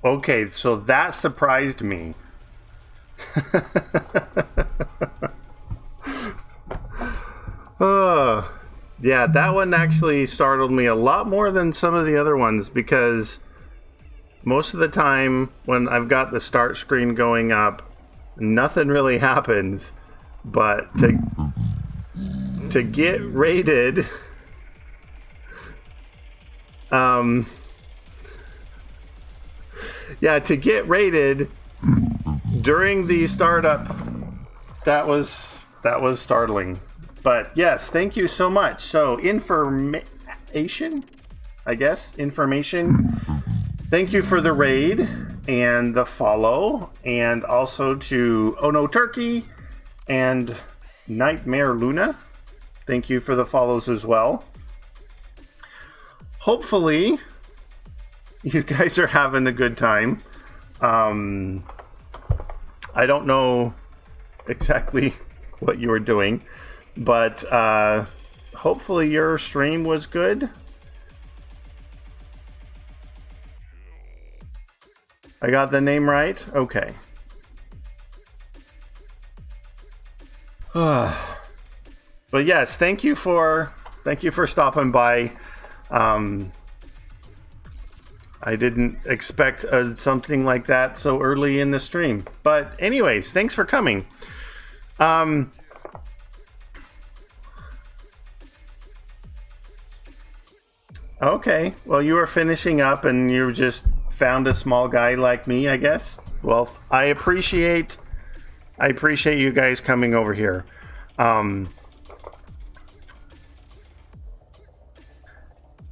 Okay, so that surprised me. Oh, yeah, that one actually startled me a lot more than some of the other ones because most of the time when I've got the start screen going up, nothing really happens. But to get rated, to get rated during the startup, that was startling. But yes, thank you so much. So information, I guess, information. Thank you for the raid and the follow, and also to Oh No Turkey and Nightmare Luna. Thank you for the follows as well. Hopefully, you guys are having a good time. I don't know exactly what you were doing, but hopefully your stream was good. I got the name right? Okay. But yes, thank you for stopping by. I didn't expect something like that so early in the stream. But anyways, thanks for coming. Okay, well, you were finishing up and you just found a small guy like me, I guess. Well, I appreciate you guys coming over here.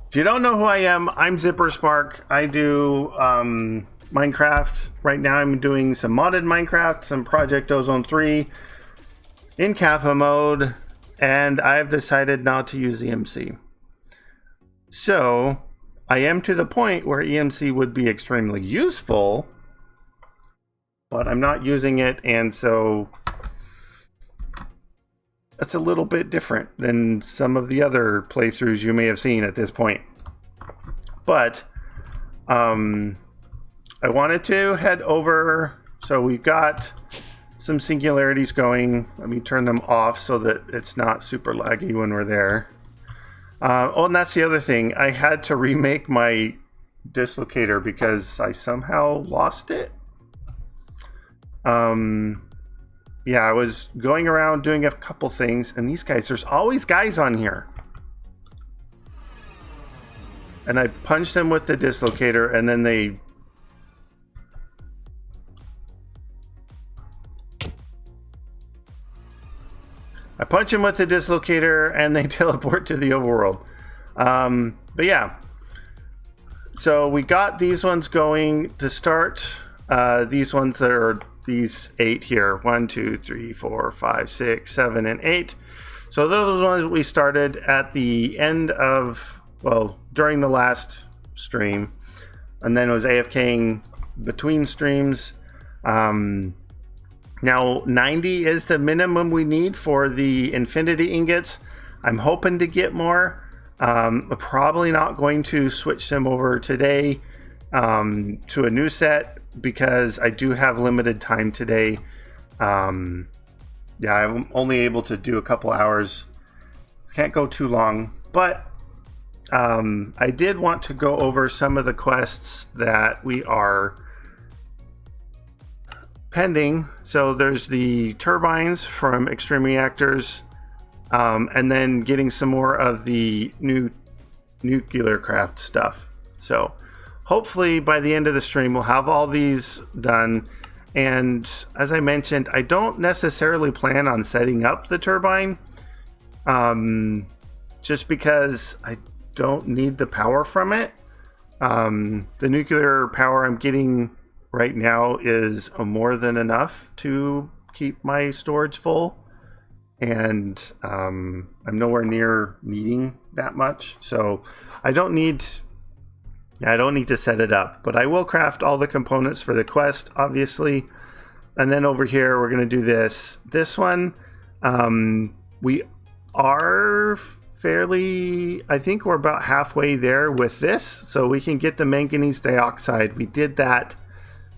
If you don't know who I am, I'm ZpprSprk. I do Minecraft. Right now I'm doing some modded Minecraft, some Project Ozone 3 in Kappa mode, and I've decided not to use EMC. So I am to the point where EMC would be extremely useful, but I'm not using it, and so that's a little bit different than some of the other playthroughs you may have seen at this point. But I wanted to head over. So we've got some singularities going. Let me turn them off so that it's not super laggy when we're there. Oh, and that's the other thing. I had to remake my dislocator because I somehow lost it. Yeah, I was going around doing a couple things, and these guys, there's always guys on here. And I punched them with the dislocator, and then they... I punch them with the dislocator, and they teleport to the overworld. But yeah. So we got these ones going to start. These ones that are... these 8 here, 1, 2, 3, 4, 5, 6, 7, and 8. So those ones we started at the end of, well, during the last stream, and then it was AFKing between streams. Now 90 is the minimum we need for the infinity ingots. I'm hoping to get more. Probably not going to switch them over today to a new set, because I do have limited time today. Yeah, I'm only able to do a couple hours. Can't go too long, but I did want to go over some of the quests that we are pending. So there's the turbines from Extreme Reactors, and then getting some more of the new nuclearcraft stuff. So hopefully by the end of the stream, we'll have all these done. And as I mentioned, I don't necessarily plan on setting up the turbine, just because I don't need the power from it. The nuclear power I'm getting right now is more than enough to keep my storage full. And I'm nowhere near needing that much. So I don't need to set it up, but I will craft all the components for the quest, obviously. And then over here, we're going to do this one. We are fairly, I think we're about halfway there with this, so we can get the manganese dioxide. We did that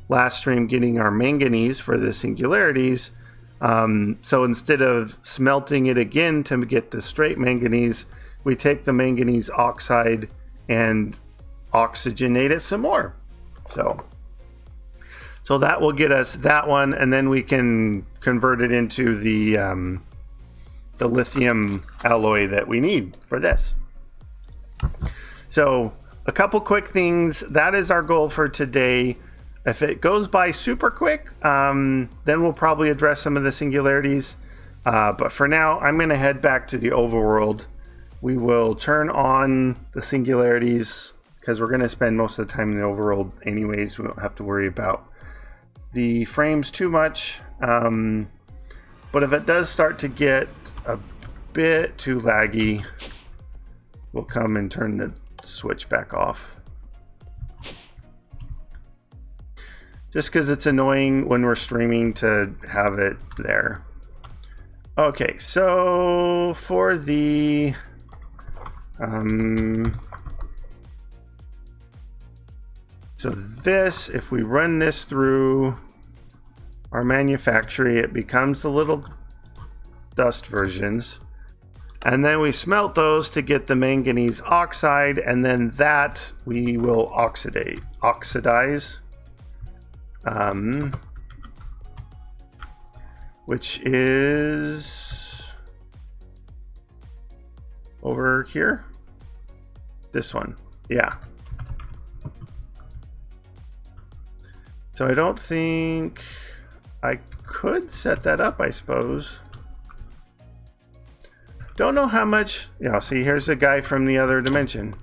last stream, getting our manganese for the singularities. So instead of smelting it again to get the straight manganese, we take the manganese oxide and oxygenate it some more. So that will get us that one, and then we can convert it into the lithium alloy that we need for this. So a couple quick things. That is our goal for today. If it goes by super quick, then we'll probably address some of the singularities. But for now, I'm going to head back to the overworld. We will turn on the singularities because we're going to spend most of the time in the overworld anyways. We don't have to worry about the frames too much. But if it does start to get a bit too laggy, we'll come and turn the switch back off. Just because it's annoying when we're streaming to have it there. Okay, so for the so this, if we run this through our manufactory, it becomes the little dust versions. And then we smelt those to get the manganese oxide, and then that we will oxidize. Which is over here. This one, yeah. So I don't think I could set that up, I suppose. Don't know how much. Yeah, see, here's the guy from the other dimension.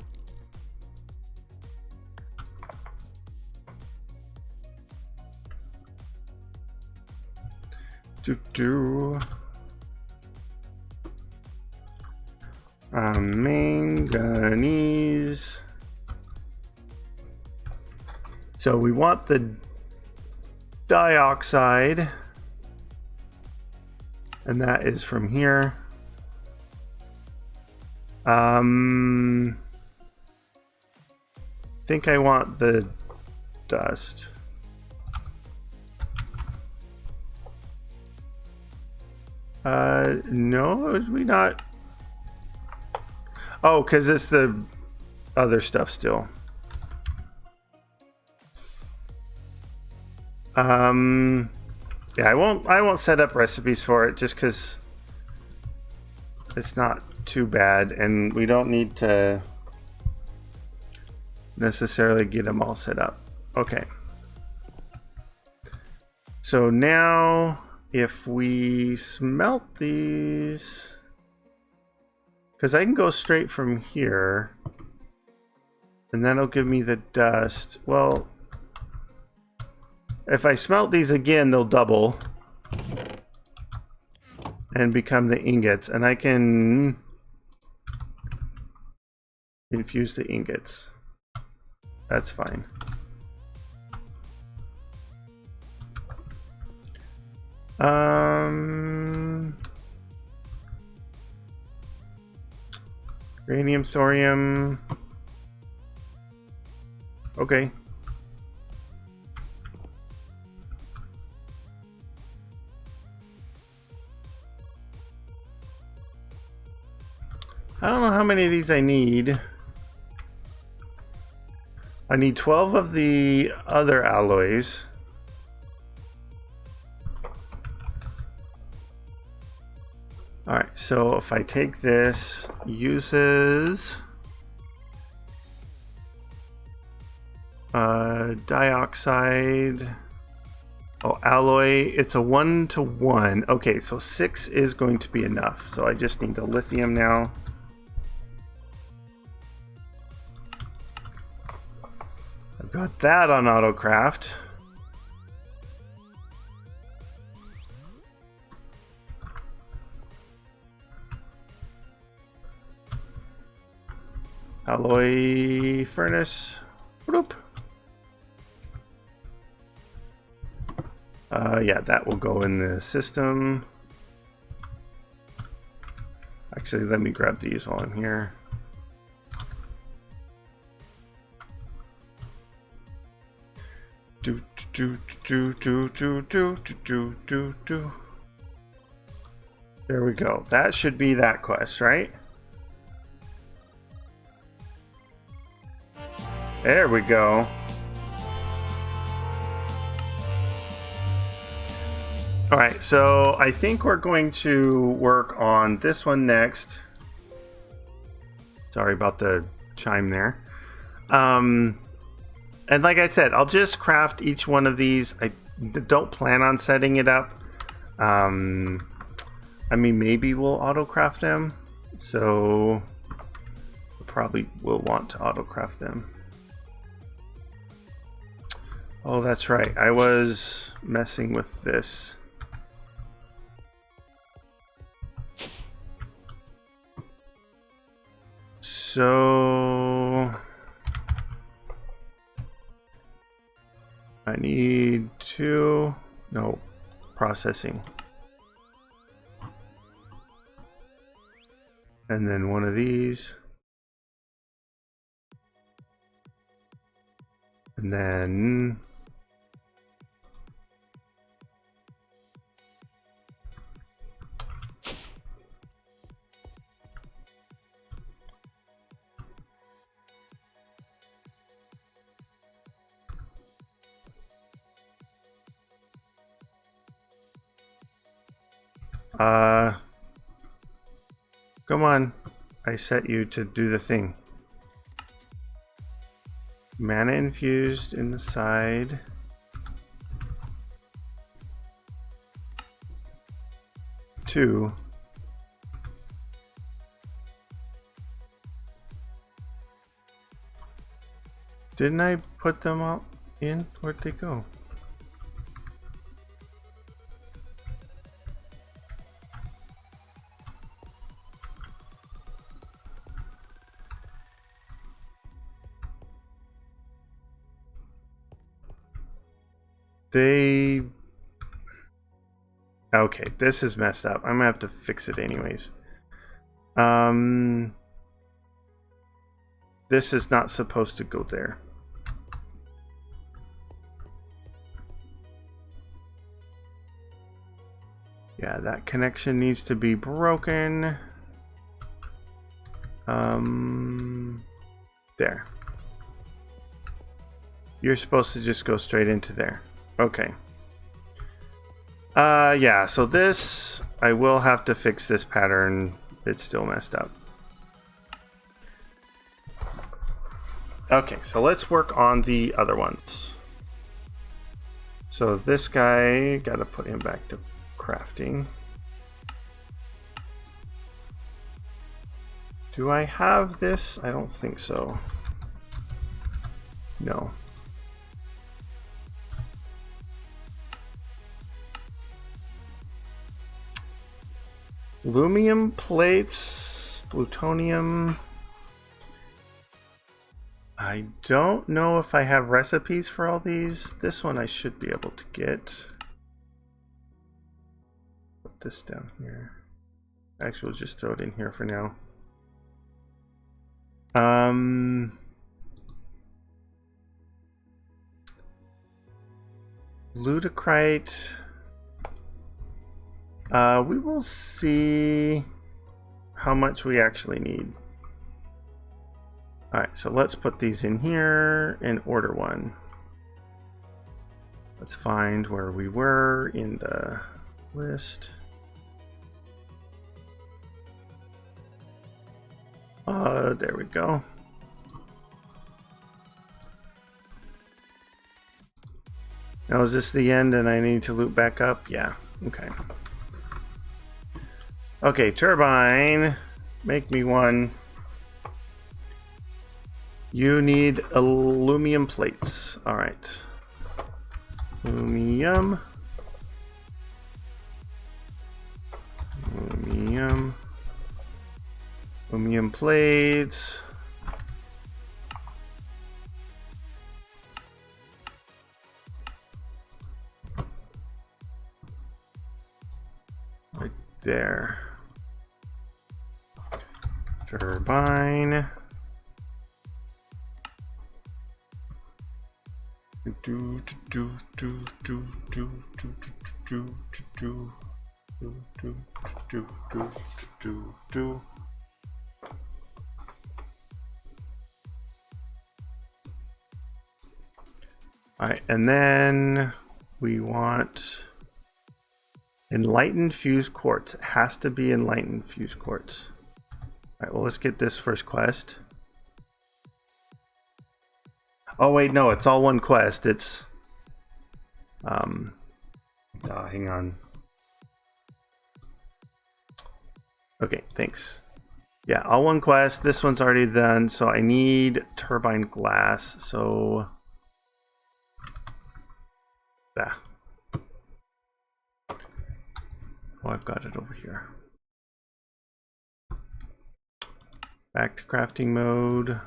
Manganese. So we want the dioxide, and that is from here. I think I want the dust. No, we not. Oh, because it's the other stuff still. Yeah, I won't set up recipes for it just because it's not too bad, and we don't need to necessarily get them all set up. Okay. So now if we smelt these, because I can go straight from here and that'll give me the dust. Well, if I smelt these again, they'll double and become the ingots, and I can infuse the ingots. That's fine. Uranium, thorium. Okay. I don't know how many of these I need. I need 12 of the other alloys. Alright, so if I take this, uses dioxide, alloy, it's a 1-to-1. Okay, so 6 is going to be enough. So I just need the lithium now. I've got that on autocraft. Alloy furnace. Whoop. Yeah, that will go in the system. Actually, let me grab these while I'm here. Do do do do do do do do do. There we go. That should be that quest, right? There we go. All right, so I think we're going to work on this one next. Sorry about the chime there. And like I said, I'll just craft each one of these. I don't plan on setting it up. I mean, maybe we'll auto-craft them. So probably will want to auto-craft them. Oh, that's right. I was messing with this. So I need processing. And then one of these. And then come on. I set you to do the thing. Mana infused in the side. Two. Didn't I put them all in? Where'd they go? Okay, this is messed up. I'm gonna have to fix it anyways. This is not supposed to go there. Yeah, that connection needs to be broken. There. You're supposed to just go straight into there. Okay. Yeah, so this, I will have to fix this pattern. It's still messed up. Okay, so let's work on the other ones. So this guy, gotta put him back to crafting. Do I have this? I don't think so. No. Aluminum plates, plutonium. I don't know if I have recipes for all these. This one I should be able to get. Put this down here. Actually, we'll just throw it in here for now. Ludicrite. We will see how much we actually need. Alright, so let's put these in here and order one. Let's find where we were in the list. There we go. Now is this the end and I need to loop back up? Yeah, okay. Okay, turbine, make me one. You need aluminum plates. All right. Aluminum. Aluminum. Aluminum plates. Right there. Turbine. Alright, and then we want enlightened fused quartz. It has to be enlightened fused quartz. Alright, well, let's get this first quest. Oh wait, no, it's all one quest. It's hang on. Okay, thanks. Yeah, all one quest. This one's already done, so I need turbine glass. So yeah. Oh, I've got it over here. Back to crafting mode.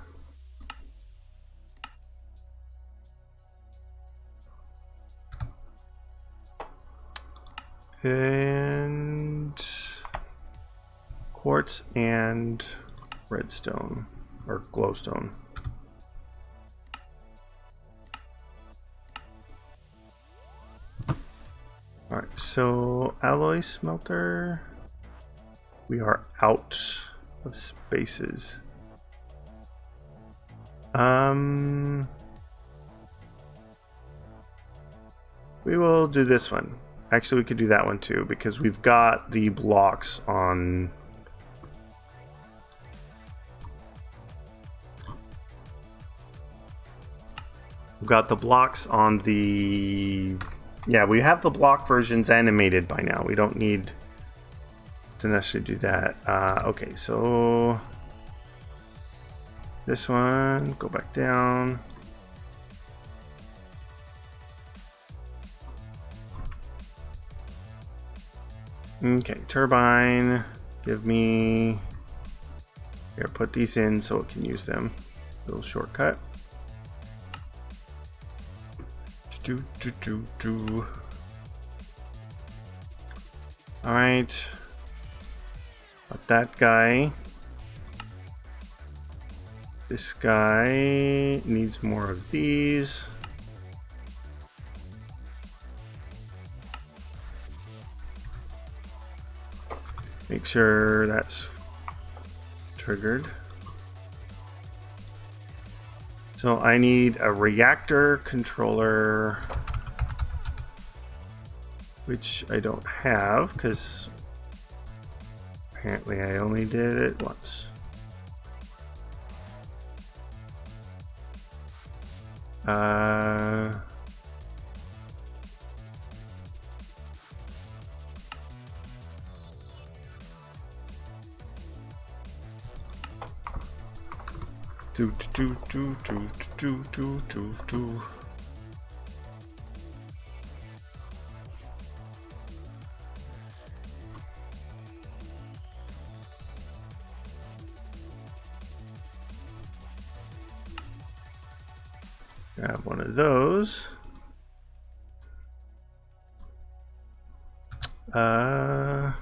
And quartz and redstone or glowstone. All right, so alloy smelter. We are out of spaces. We will do this one. Actually, we could do that one too, because we've got the blocks on... We've got the blocks on the... Yeah, we have the block versions animated by now. We don't need to necessarily do that. Okay, so... This one, go back down. Okay, turbine, give me, here, put these in so it can use them. Little shortcut. All right, got that guy. This guy needs more of these. Make sure that's triggered. So I need a reactor controller, which I don't have because apparently I only did it once. Grab one of those. I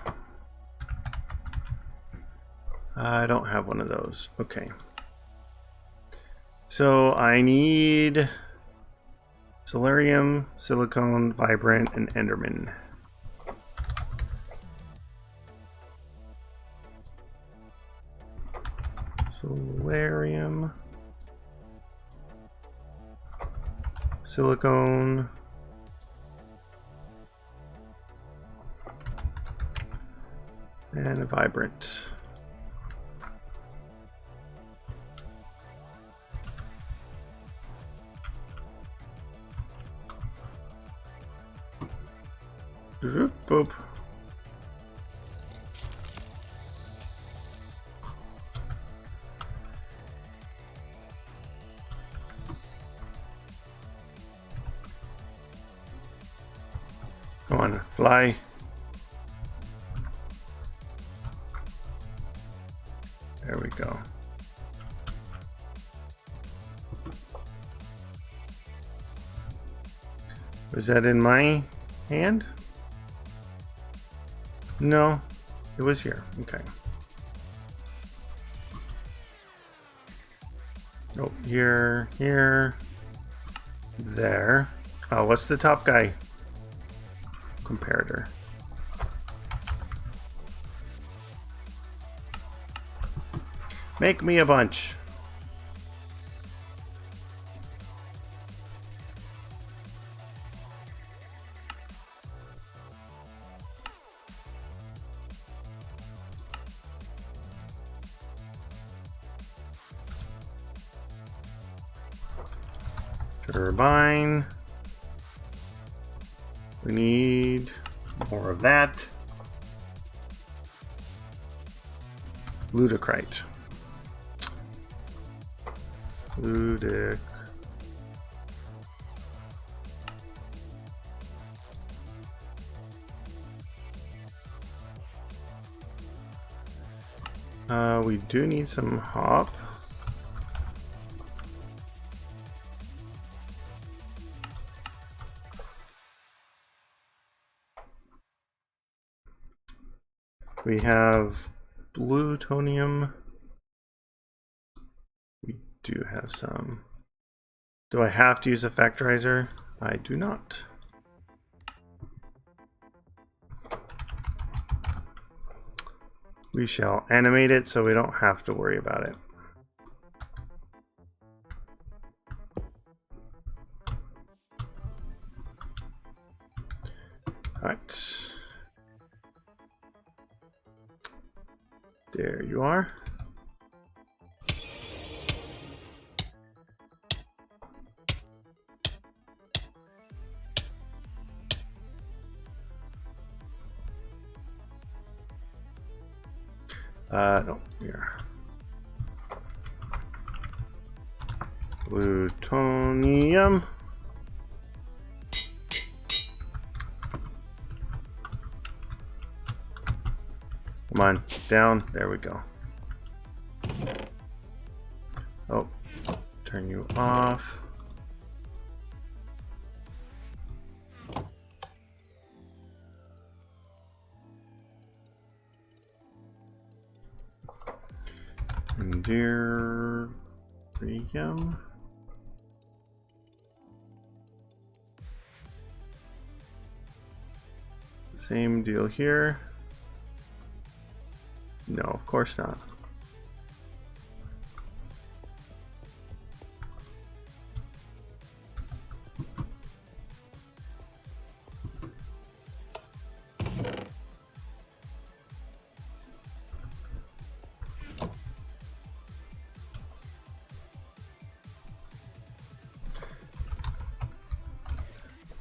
don't have one of those. Okay. So I need solarium, silicone, vibrant, and enderman. Solarium, silicone, and a vibrant. Boop. Come on, fly. There we go. Was that in my hand? No, it was here. Okay. Oh, here, here, there. Oh, what's the top guy? Comparator. Make me a bunch. Turbine. We need more of that. Ludicrite. Ludic. We do need some hop. We have plutonium. We do have some. Do I have to use a factorizer? I do not. We shall animate it so we don't have to worry about it. All right. There you are. No, here. Plutonium. Come on, down. There we go. Oh, turn you off. Enderium. Same deal here. No, of course not.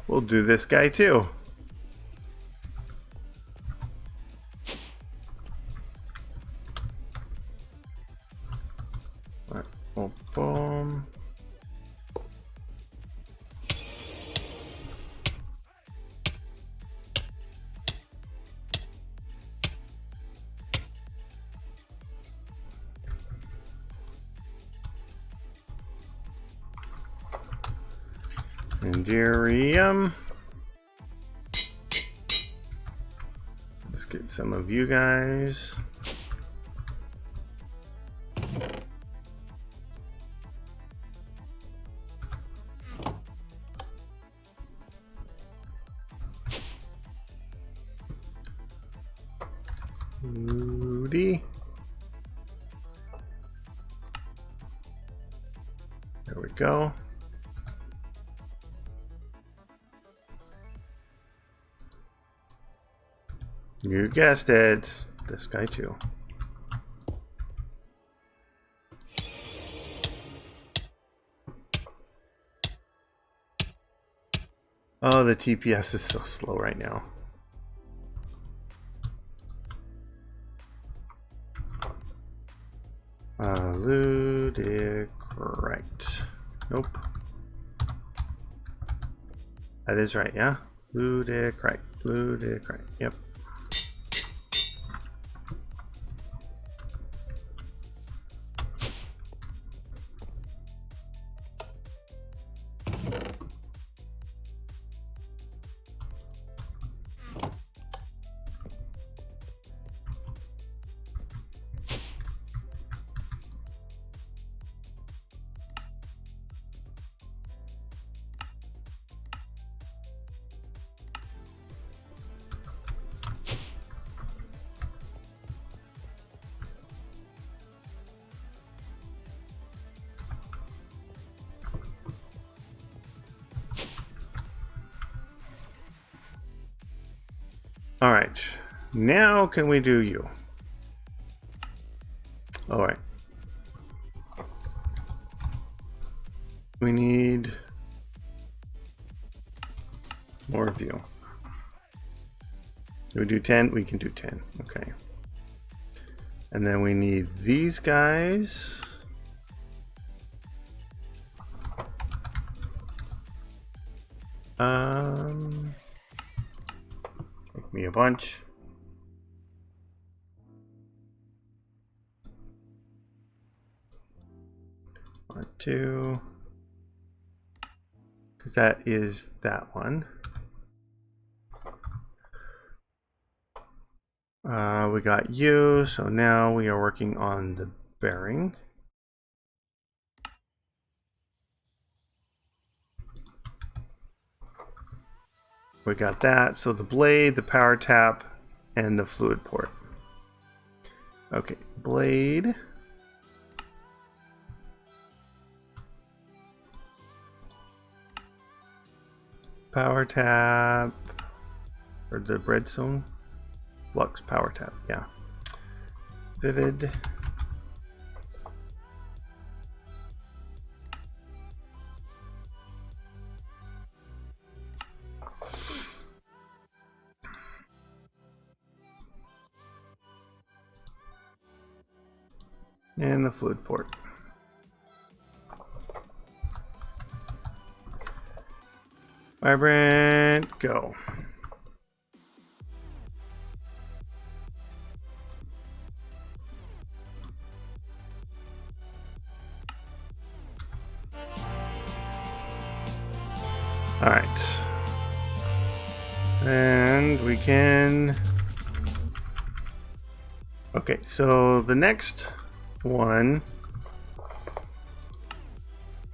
We'll do this guy too. Alright, boom, boom. Enderium. Let's get some of you guys. Rudy. There we go. You guessed it. This guy too. Oh, the TPS is so slow right now. Ludicrite. Nope. That is right, yeah? Ludicrite. Ludicrite. Yep. All right, now can we do you? All right. We need more of you. Do we do 10? We can do 10. Okay. And then we need these guys. Make me a bunch. One, two. Because that is that one. We got you, so now we are working on the bearing. We got that, so the blade, the power tap, and the fluid port. Okay, blade. Power tap, or the redstone. Flux power tap, yeah. Vivid. And the fluid port. Vibrant, go. All right. And we can... Okay, so the next one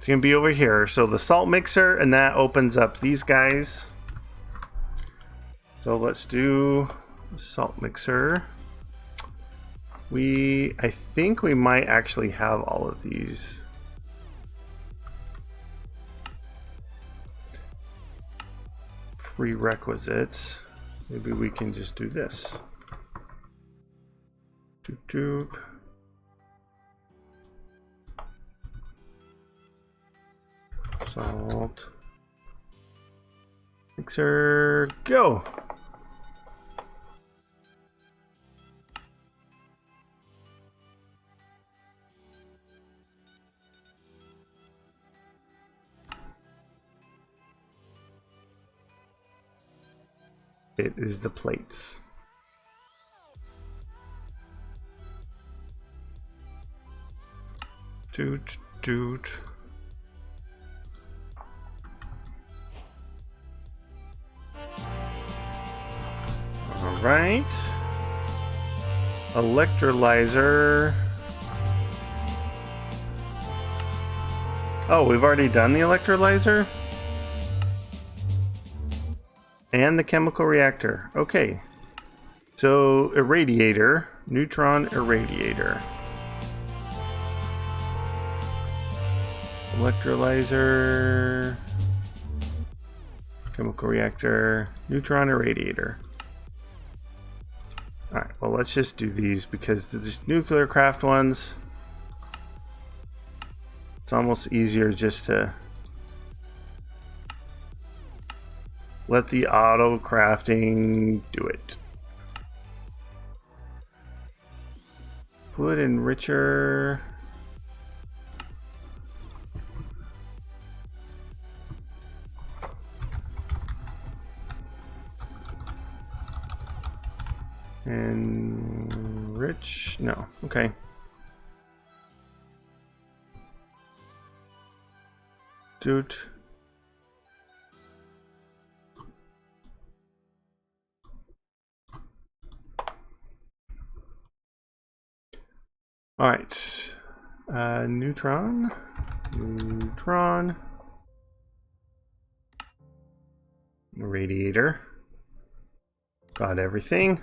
is going to be over here. So the salt mixer, and that opens up these guys. So let's do salt mixer. I think we might actually have all of these. Prerequisites. Maybe we can just do this. Doop. Salt mixer, go. It is the plates. Doot. All right. Electrolyzer. Oh, we've already done the electrolyzer? And the chemical reactor. Okay. So, irradiator. Neutron irradiator. Electrolyzer. Chemical reactor. Neutron irradiator. Alright, well, let's just do these because these nuclearcraft ones, it's almost easier just to let the auto crafting do it. Fluid enricher. Enrich? No. Okay. Doot. All right. Neutron. Radiator. Got everything.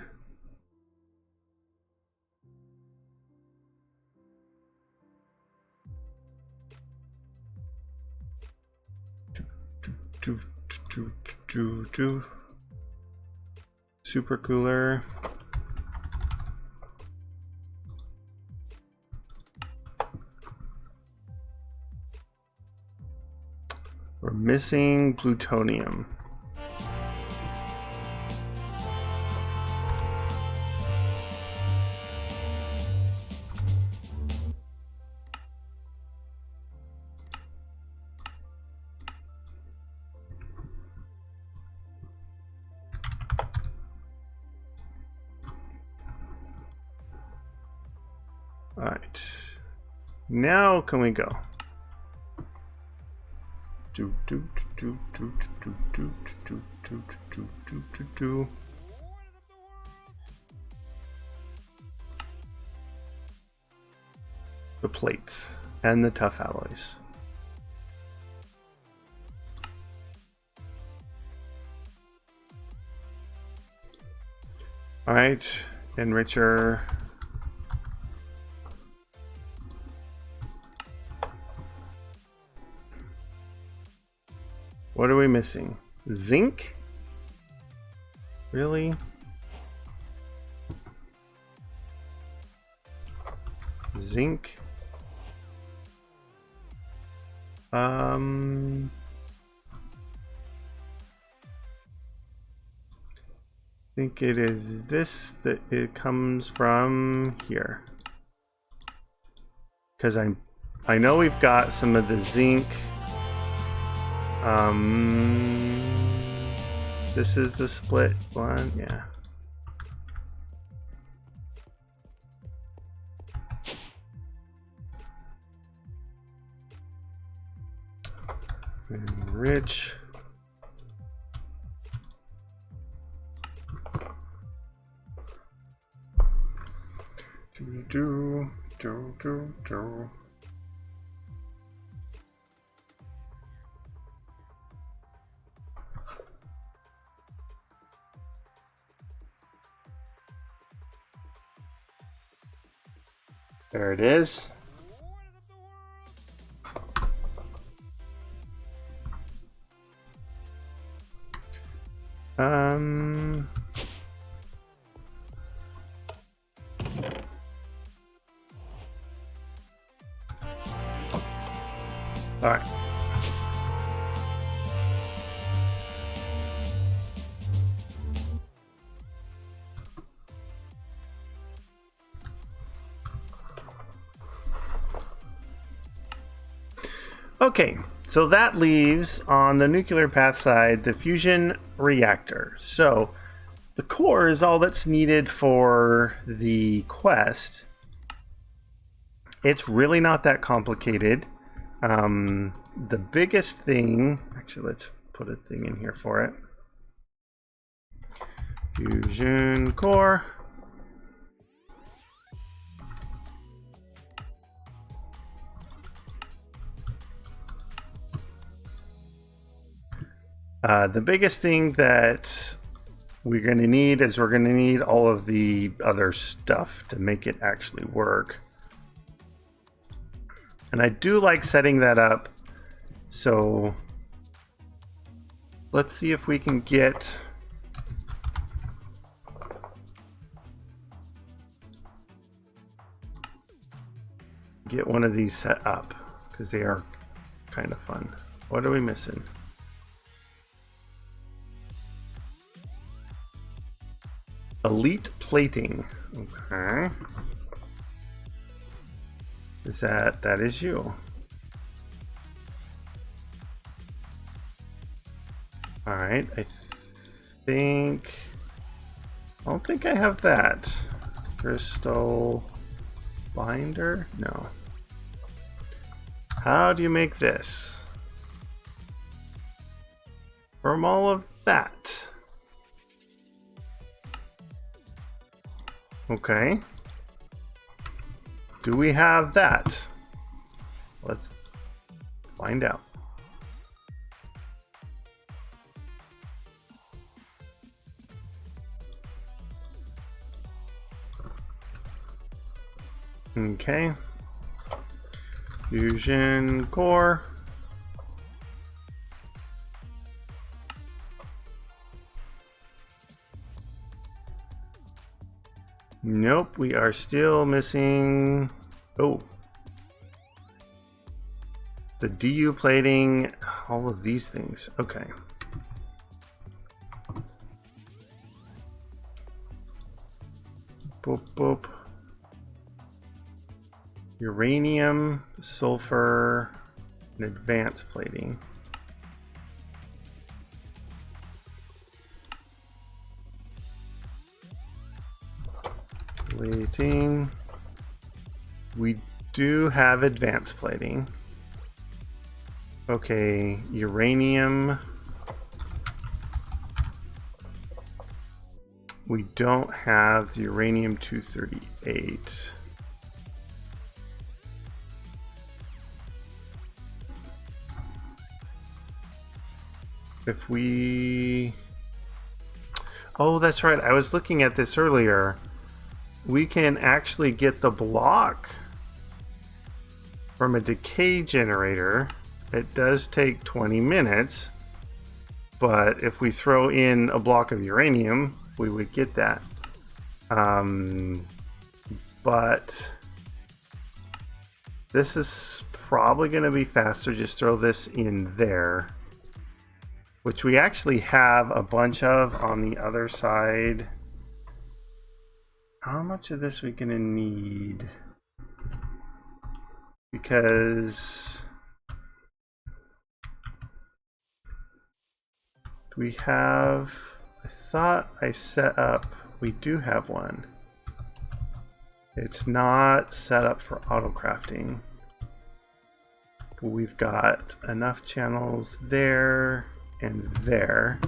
supercooler. We're missing plutonium. All right, now can we go? The plates and the tough alloys. All right, enricher. What are we missing? Zinc? Really? Zinc? I think it is this that it comes from here. Because I know we've got some of the zinc. This is the split one, yeah. Enrich. Do. There it is. All right. Okay, so that leaves on the nuclear path side the fusion reactor. So the core is all that's needed for the quest. It's really not that complicated. The biggest thing, actually, let's put a thing in here for it. Fusion core. The biggest thing that we're going to need is we're going to need all of the other stuff to make it actually work. And I do like setting that up. So let's see if we can get one of these set up, because they are kind of fun. What are we missing? Elite plating. Okay. Is that is you? All right. I don't think I have that. Crystal binder? No. How do you make this? From all of that. Okay. Do we have that? Let's find out. Okay. Fusion core. Nope, we are still missing. Oh, the DU plating, all of these things. Okay. Boop, boop. Uranium, sulfur, and advanced plating. Plating. We do have advanced plating. Okay, uranium. We don't have the uranium-238. If we... Oh, that's right. I was looking at this earlier. We can actually get the block from a decay generator. It does take 20 minutes, but if we throw in a block of uranium, we would get that. But this is probably going to be faster. Just throw this in there, which we actually have a bunch of on the other side. How much of this are we going to need? Because we have, I thought I set up, we do have one. It's not set up for auto crafting. We've got enough channels there and there.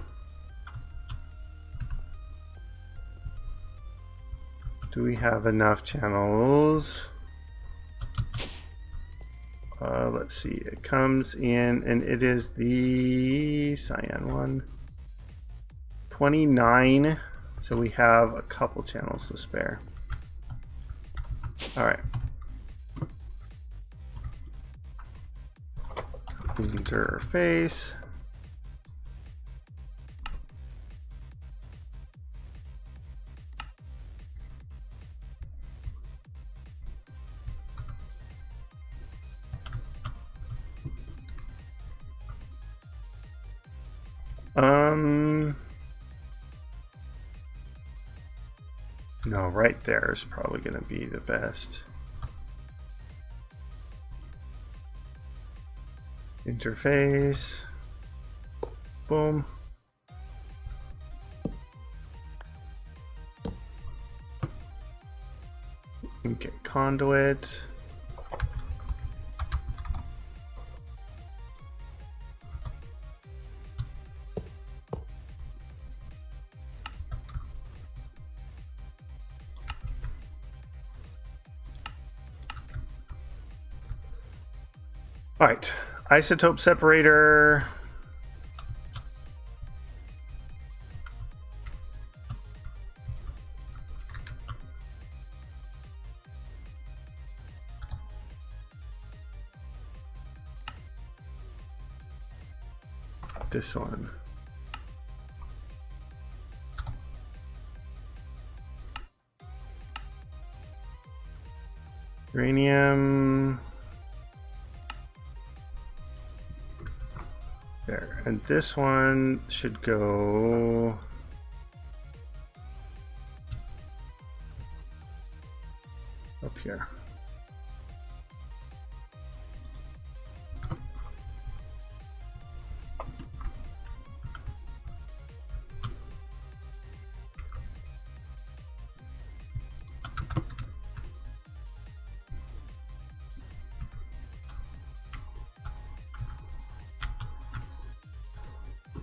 Do we have enough channels? Let's see, it comes in and it is the cyan one. 29, so we have a couple channels to spare. All right. Interface. No, right there is probably going to be the best. Interface. Boom. Okay, conduit. All right, isotope separator. This one. Uranium. There, and this one should go up here.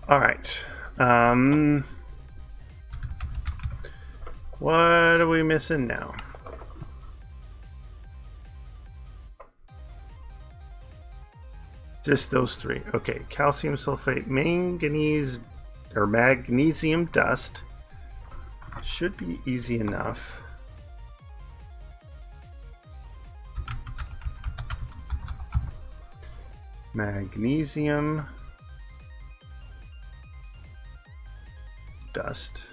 All right. What are we missing now? Just those three. Okay, calcium sulfate, manganese or magnesium dust. Should be easy enough. Magnesium dust.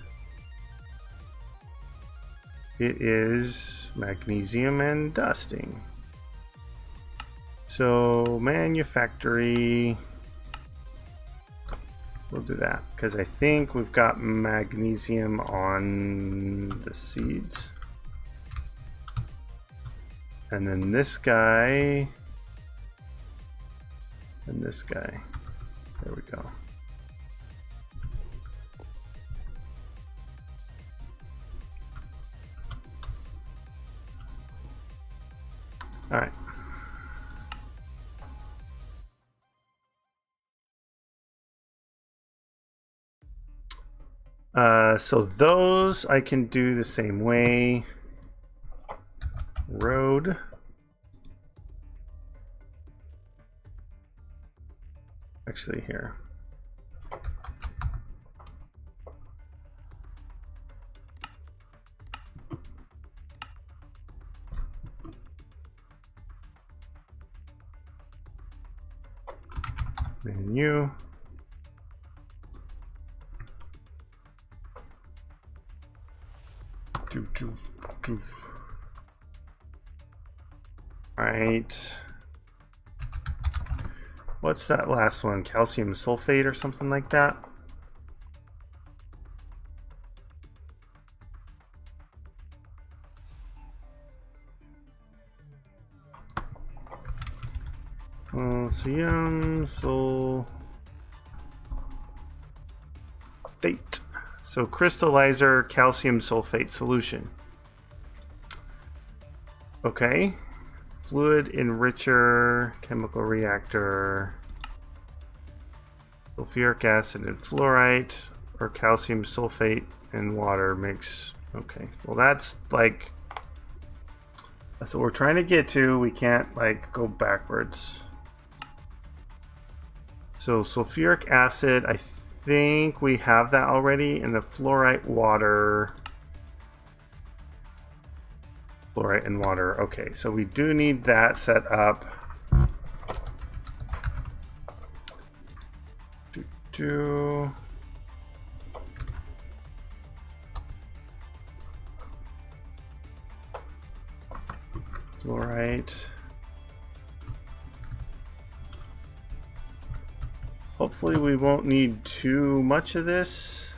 it is magnesium and dusting. So manufactory, we'll do that because I think we've got magnesium on the seeds. And then this guy and this guy. There we go. All right. So those I can do the same way. Road. Actually here. Menu. Alright. What's that last one? Calcium sulfate or something like that? Calcium sulfate. So crystallizer calcium sulfate solution. Okay. Fluid enricher, chemical reactor, sulfuric acid and fluorite, or calcium sulfate and water mix. Okay, well that's like, that's what we're trying to get to. We can't like go backwards. So sulfuric acid, I think we have that already, and the fluorite water. Fluorite and water. Okay, so we do need that set up. Fluorite. Hopefully we won't need too much of this.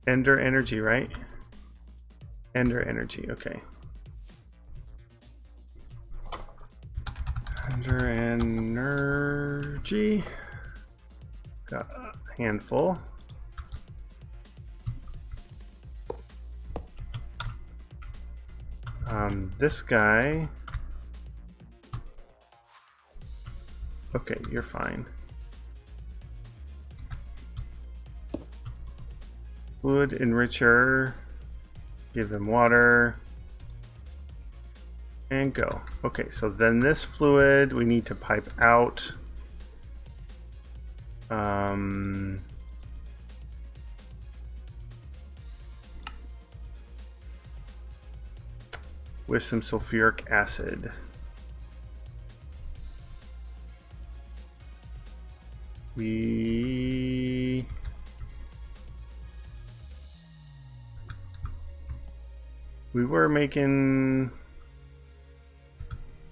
Ender energy, right? Ender energy, okay. Ender energy. Got a handful. This guy. Okay, you're fine. Fluid enricher, give them water, and go. Okay, so then this fluid we need to pipe out. With some sulfuric acid. We were making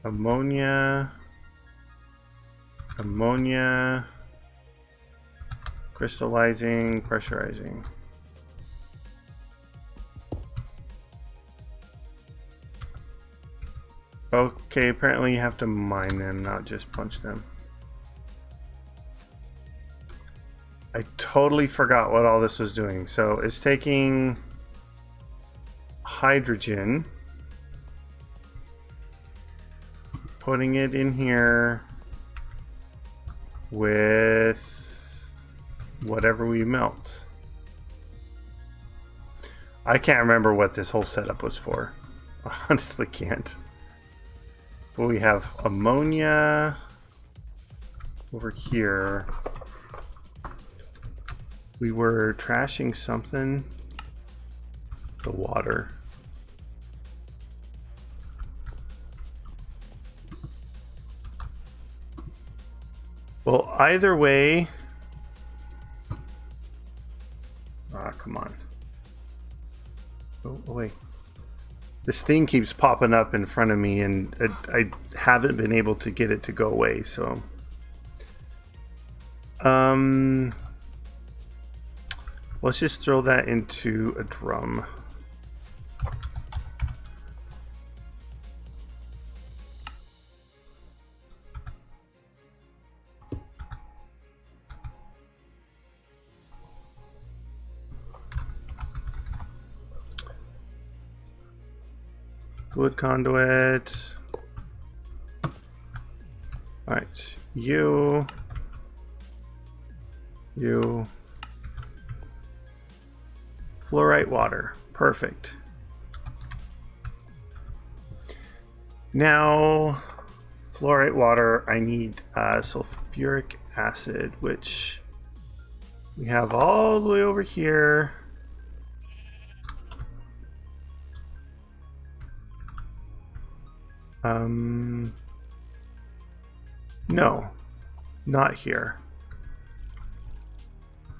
ammonia, crystallizing, pressurizing. Okay, apparently you have to mine them, not just punch them. I totally forgot what all this was doing. So it's taking hydrogen, putting it in here with whatever we melt. I can't remember what this whole setup was for. I honestly can't. But we have ammonia over here. We were trashing something. the water. Well, either way... Ah, come on. Oh, wait. This thing keeps popping up in front of me, and I haven't been able to get it to go away, so... Let's just throw that into a drum. Fluid conduit. All right, you. Fluorite water, perfect. Now, fluorite water, I need sulfuric acid, which we have all the way over here. No, not here.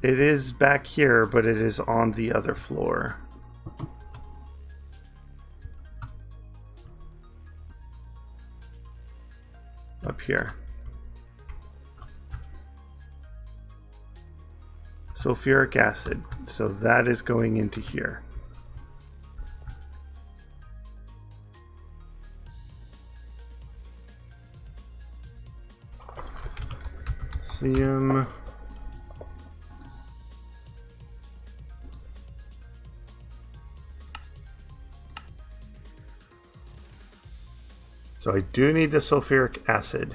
It is back here, but it is on the other floor. Up here. Sulfuric acid. So that is going into here. Lithium. So I do need the sulfuric acid.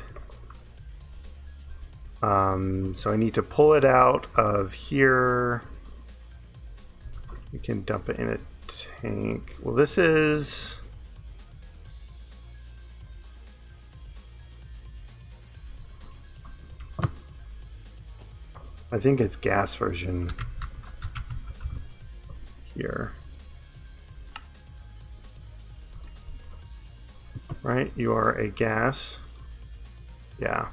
So I need to pull it out of here. We can dump it in a tank. Well, this is... I think it's gas version here. Right? You are a gas. Yeah.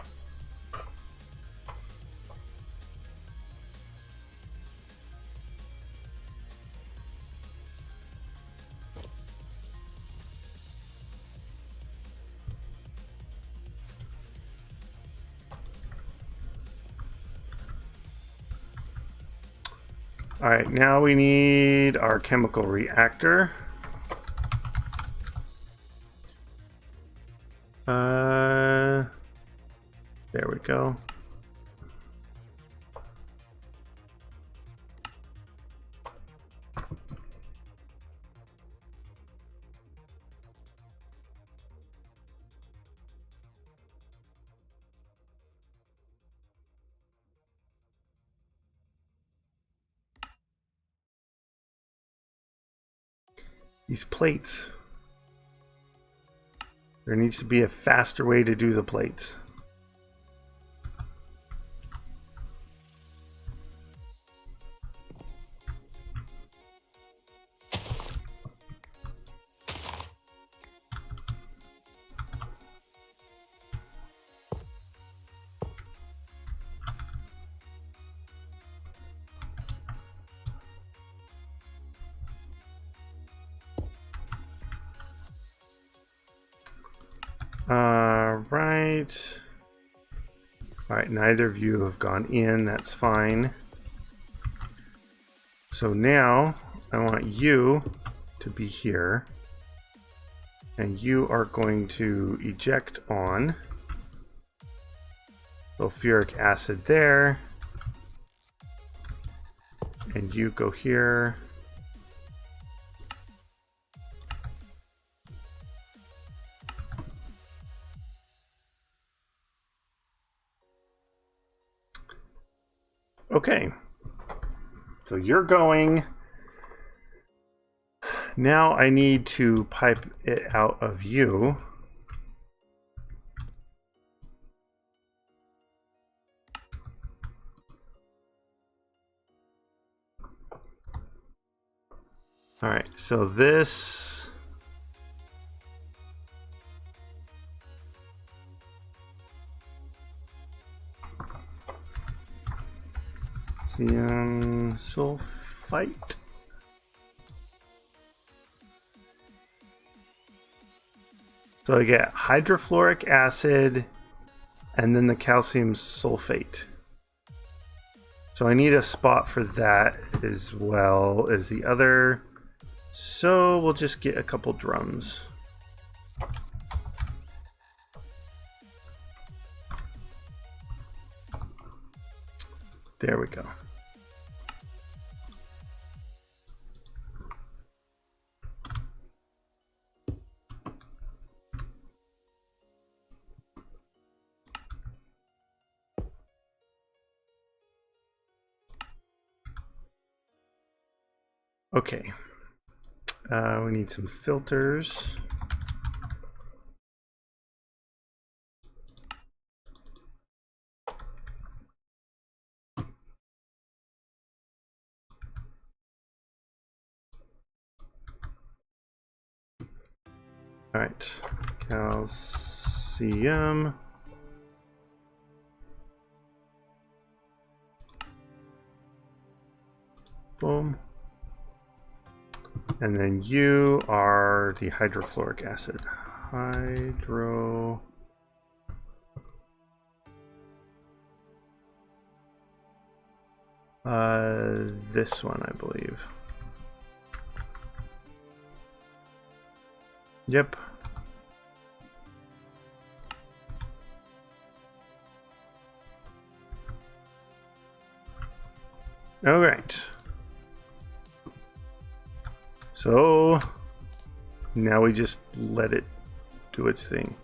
All right, now we need our chemical reactor. There we go. These plates. There needs to be a faster way to do the plates. Right. All right, neither of you have gone in. That's fine. So now I want you to be here. And you are going to eject on sulfuric acid there. And you go here. Okay, so you're going. Now I need to pipe it out of you. All right, so this sulfite. So I get hydrofluoric acid and then the calcium sulfate. So I need a spot for that as well as the other. So we'll just get a couple drums. There we go. Okay, we need some filters. All right, calcium. Boom. And then you are the hydrofluoric acid. This one, I believe. Yep. All right. So now we just let it do its thing.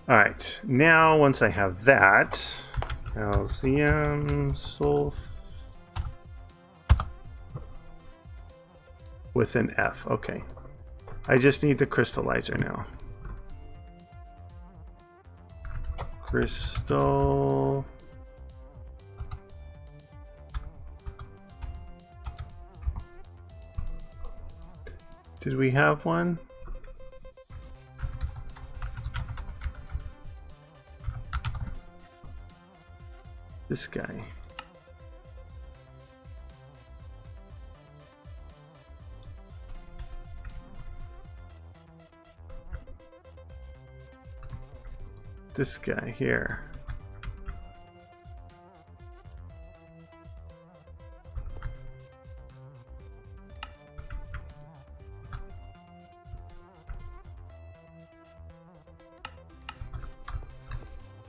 All right, now once I have that, calcium sulf with an F. Okay, I just need the crystallizer now. Crystal. Did we have one? This guy. This guy here.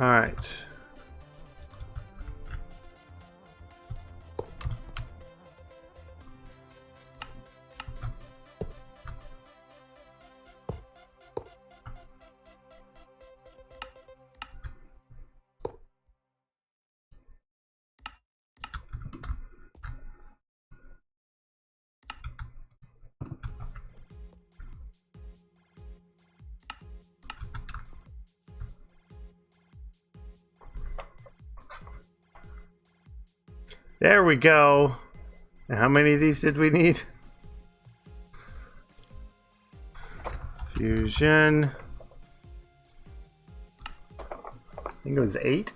All right. There we go. How many of these did we need? Fusion. I think it was 8.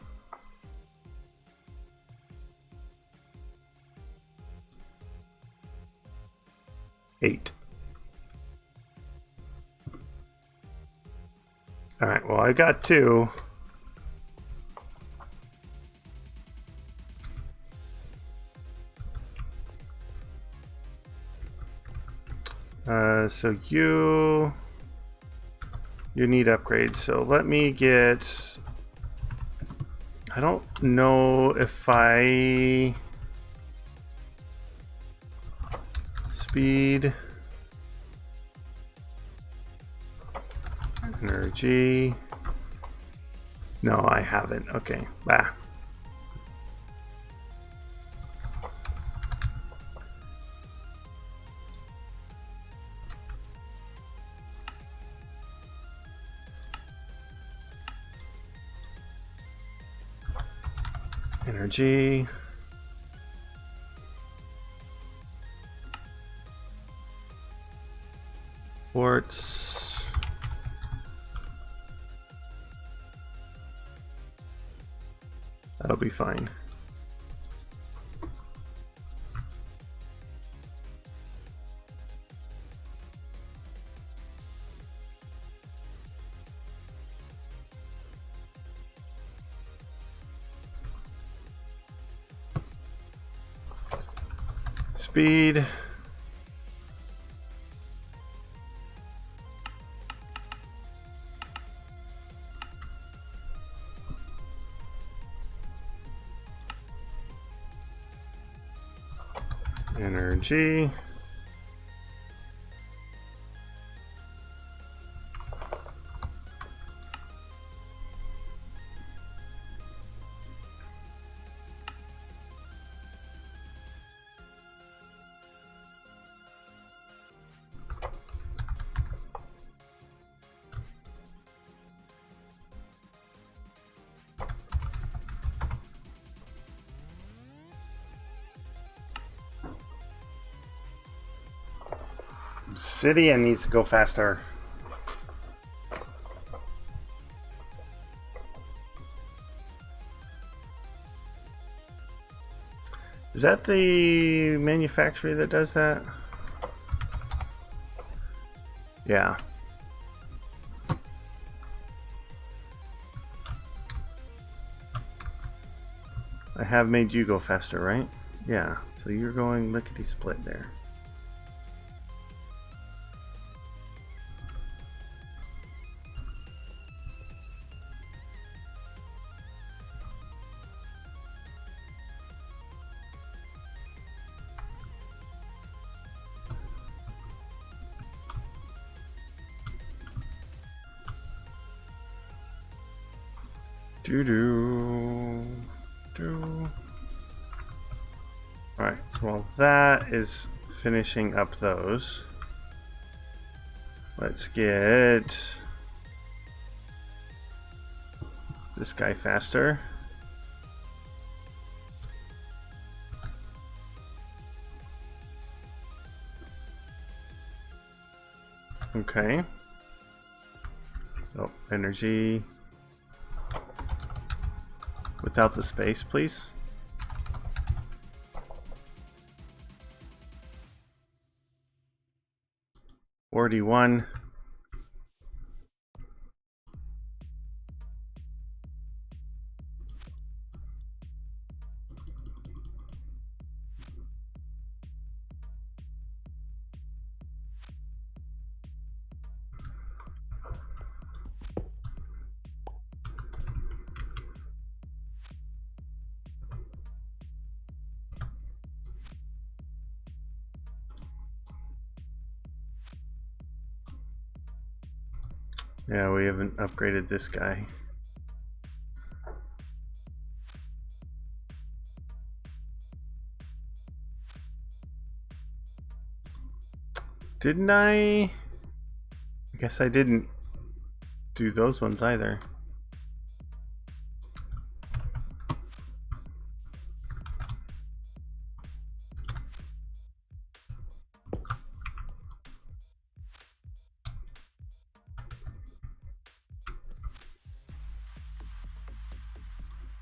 All right, well, I got 2. So you need upgrades. So let me get, I don't know if I speed, energy. No, I haven't. Okay. Bah. Energy. Ports. That'll be fine. Speed. Energy. Obsidian needs to go faster. Is that the manufacturer that does that? Yeah. I have made you go faster, right? Yeah. So you're going lickety-split there. Alright, well that is finishing up those. Let's get this guy faster. Okay. Oh, energy. Without the space, please. 41. Yeah, we haven't upgraded this guy. Didn't I? I guess I didn't do those ones either.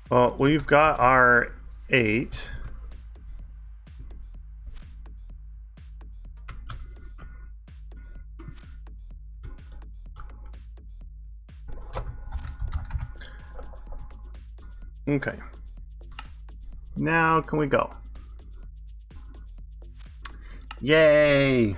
Well, we've got our 8. Okay. Now can we go? Yay!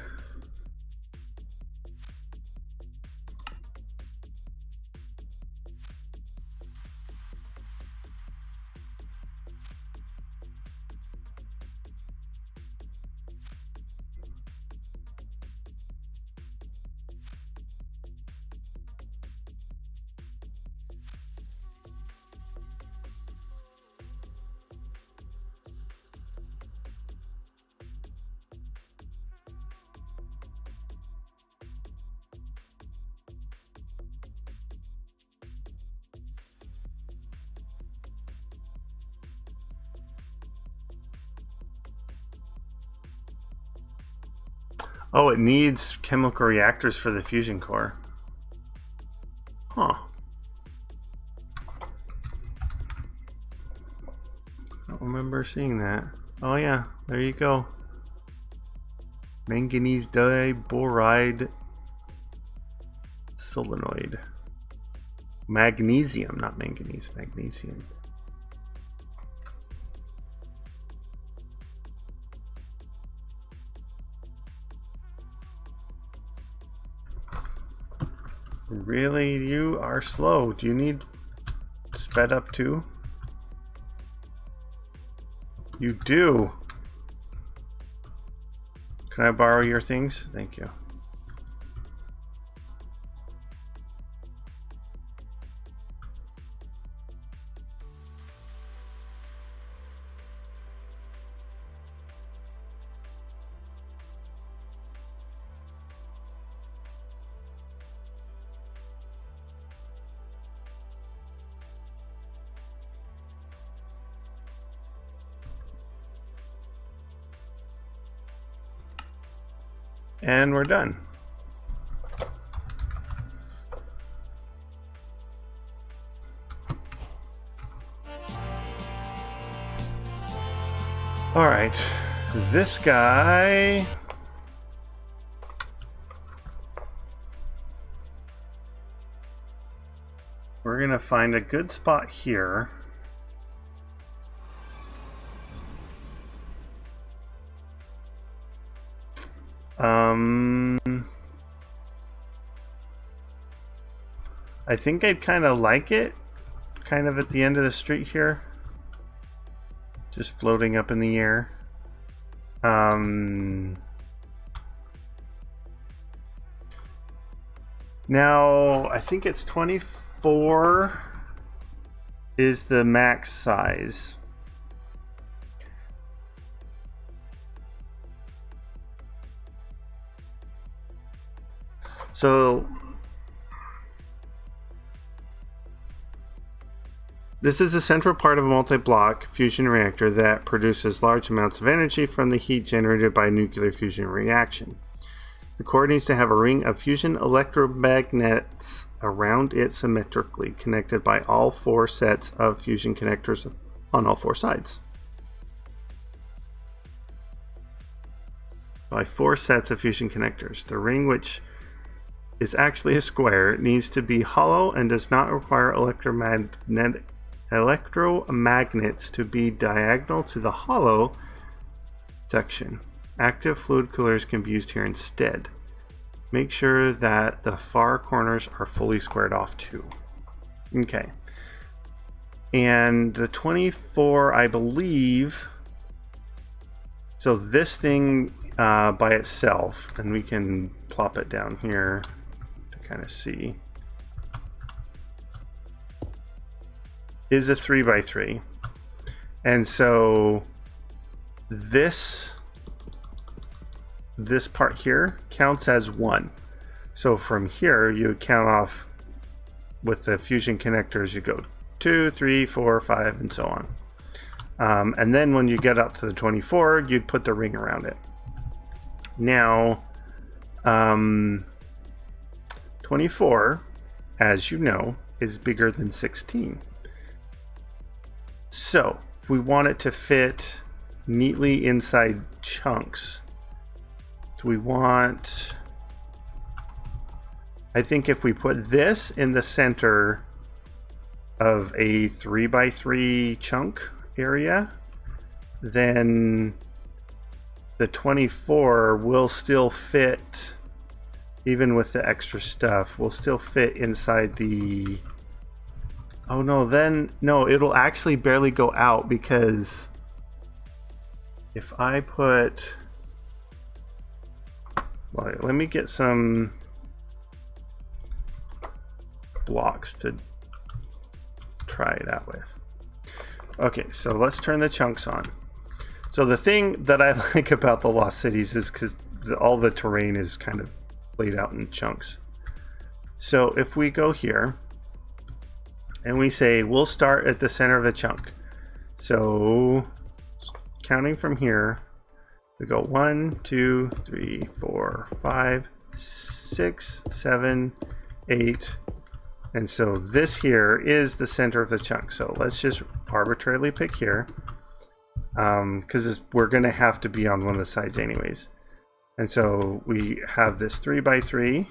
Oh, it needs chemical reactors for the fusion core. Huh. I don't remember seeing that. Oh yeah, there you go. Manganese diboride solenoid. Magnesium, not manganese, magnesium. Really, you are slow. Do you need sped up too? You do. Can I borrow your things? Thank you. And we're done. All right, this guy. We're gonna find a good spot here. I think I'd kind of like it, kind of at the end of the street here, just floating up in the air. Now, I think it's 24 is the max size. So this is a central part of a multi-block fusion reactor that produces large amounts of energy from the heat generated by a nuclear fusion reaction. The core needs to have a ring of fusion electromagnets around it symmetrically, connected by all 4 sets of fusion connectors on all 4 sides. By 4 sets of fusion connectors. The ring, which is actually a square, needs to be hollow and does not require electromagnets to be diagonal to the hollow section. Active fluid coolers can be used here instead. Make sure that the far corners are fully squared off too. Okay. And the 24, I believe, so this thing by itself, and we can plop it down here to kind of see, is a 3x3. And so this part here counts as 1. So from here you would count off with the fusion connectors, you go 2, 3, 4, 5, and so on. And then when you get up to the 24, you'd put the ring around it. Now, 24, as you know, is bigger than 16. So if we want it to fit neatly inside chunks, so we want, I think if we put this in the center of a 3x3 chunk area, then the 24 will still fit, even with the extra stuff, will still fit inside the, oh no, then, no, it'll actually barely go out, because if I put, well, let me get some blocks to try it out with. Okay, so let's turn the chunks on. So the thing that I like about the Lost Cities is because all the terrain is kind of laid out in chunks. So if we go here and we say we'll start at the center of the chunk. So counting from here, We go 1, 2, 3, 4, 5, 6, 7, 8. And so this here is the center of the chunk. So let's just arbitrarily pick here, because we're going to have to be on one of the sides anyways. And so we have this 3 by 3.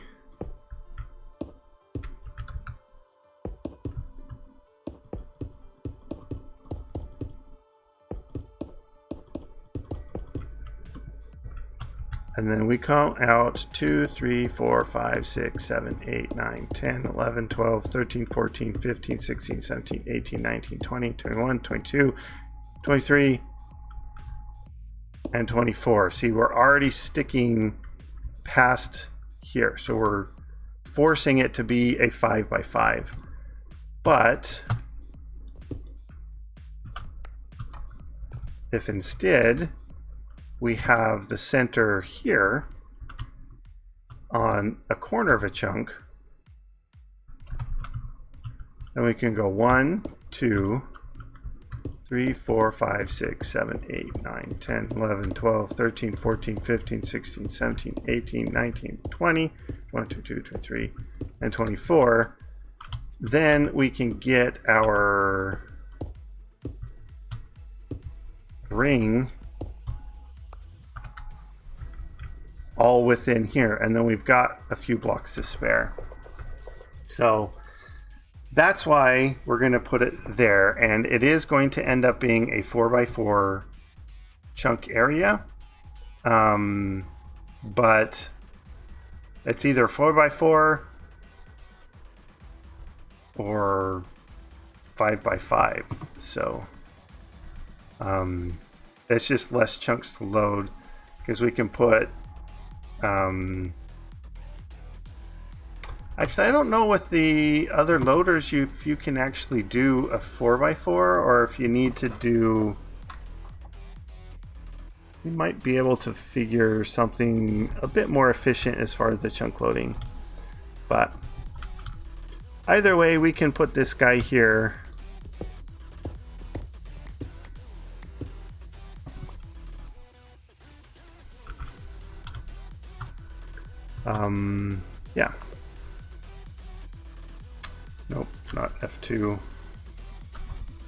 And then we count out 2, 3, 4, 5, 6, 7, 8, 9, 10, 11, 12, 13, 14, 15, 16, 17, 18, 19, 20, 21, 22, 23, and 24. See, we're already sticking past here. So we're forcing it to be a 5 by 5. But if instead we have the center here on a corner of a chunk, then we can go 1, 2, 3, 4, 5, 6, 7, 8, 9, 10, 11, 12, 13, 14, 15, 16, 17, 18, 19, 20, 22, 23, and 24. Then we can get our ring all within here, and then we've got a few blocks to spare. So that's why we're going to put it there, and it is going to end up being a 4 by 4 chunk area, but it's either 4 by 4 or 5 by 5. So it's just less chunks to load, because we can put actually, I don't know with the other loaders if you can actually do a 4 by 4, or if you need to do, you might be able to figure something a bit more efficient as far as the chunk loading. But either way, we can put this guy here. Yeah. Nope, not F2.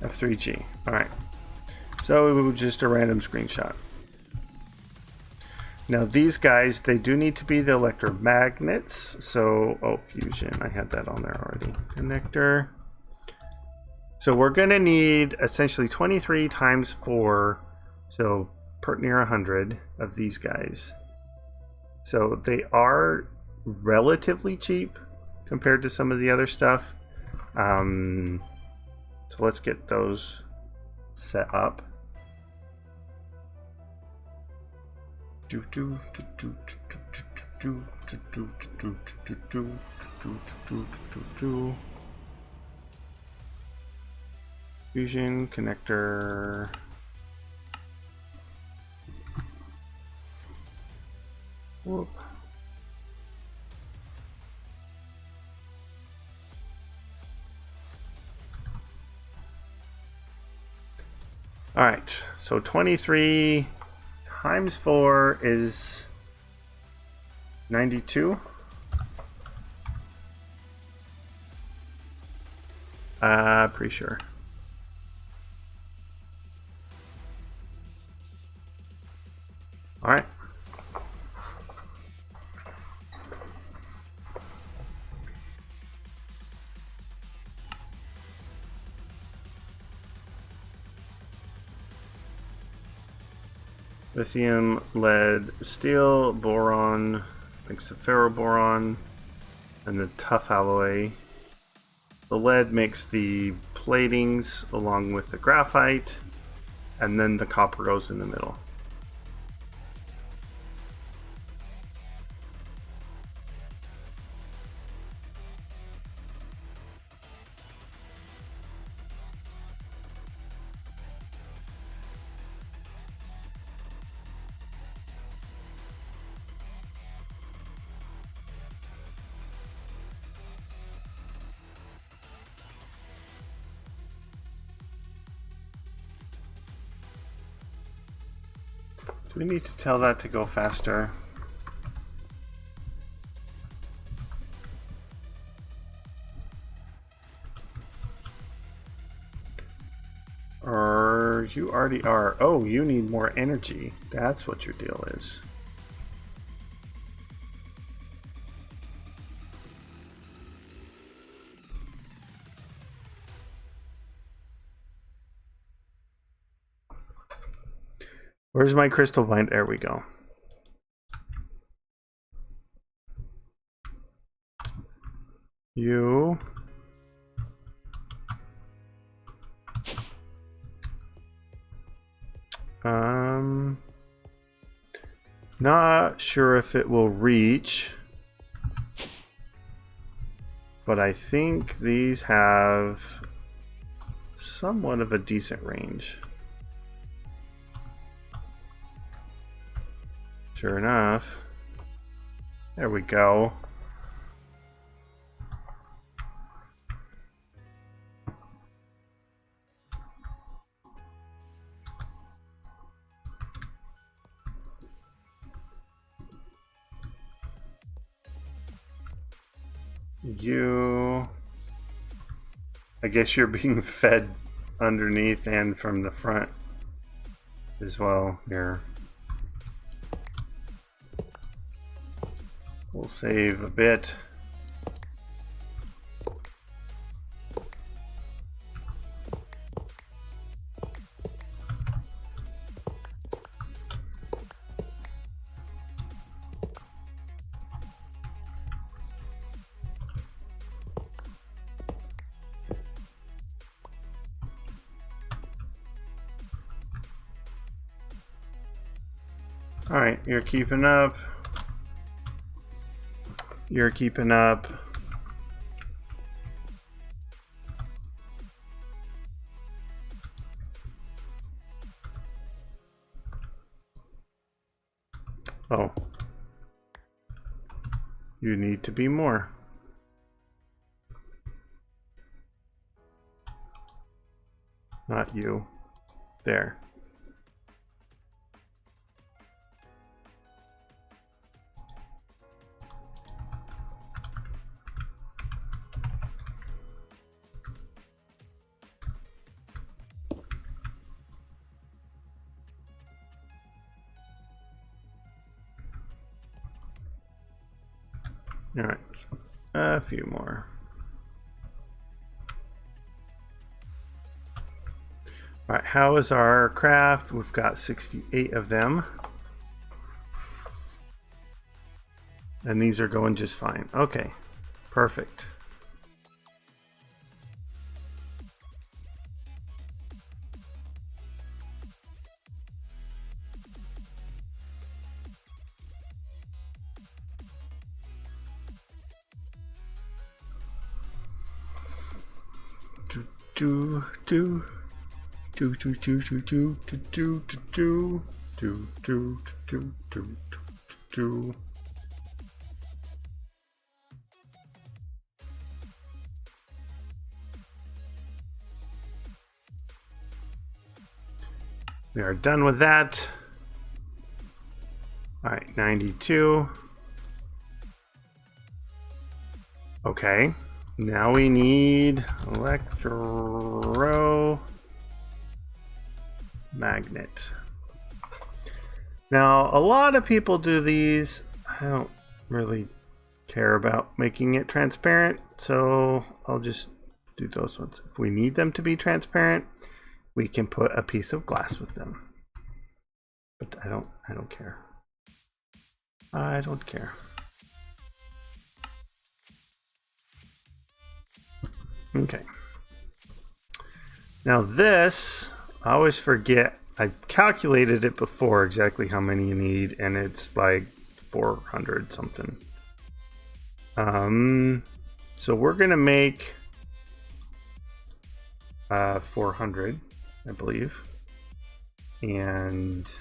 F3G. Alright. So it was just a random screenshot. Now these guys, they do need to be the electromagnets. So, oh, fusion. I had that on there already. Connector. So we're going to need essentially 23 times 4. So near 100 of these guys. So they are relatively cheap compared to some of the other stuff. So let's get those set up. Fusion connector. Whoop. All right, so 23 times 4 is 92. Pretty sure. All right. Lithium, lead, steel, boron, makes the ferroboron, and the tough alloy. The lead makes the platings along with the graphite, and then the copper goes in the middle. we need to tell that to go faster? Or you already are. Oh, you need more energy. That's what your deal is. Where's my crystal bind? There we go. You. Not sure if it will reach, but I think these have somewhat of a decent range. Sure enough. There we go. You... I guess you're being fed underneath and from the front as well here. We'll save a bit. All right, you're keeping up. You're keeping up. Oh. You need to be more. Not you. There. All right, a few more. All right, how is our craft? We've got 68 of them. And these are going just fine. Okay, perfect. Do do do do do do do do do do do do do do do. We are done with that. All right, 92. Okay. Now we need electromagnet. Now, a lot of people do these. I don't really care about making it transparent, so I'll just do those ones. If we need them to be transparent, we can put a piece of glass with them. But I don't care. I don't care. Okay. Now this, I always forget. I calculated it before exactly how many you need, and it's like 400 something. So we're gonna make 400, I believe, and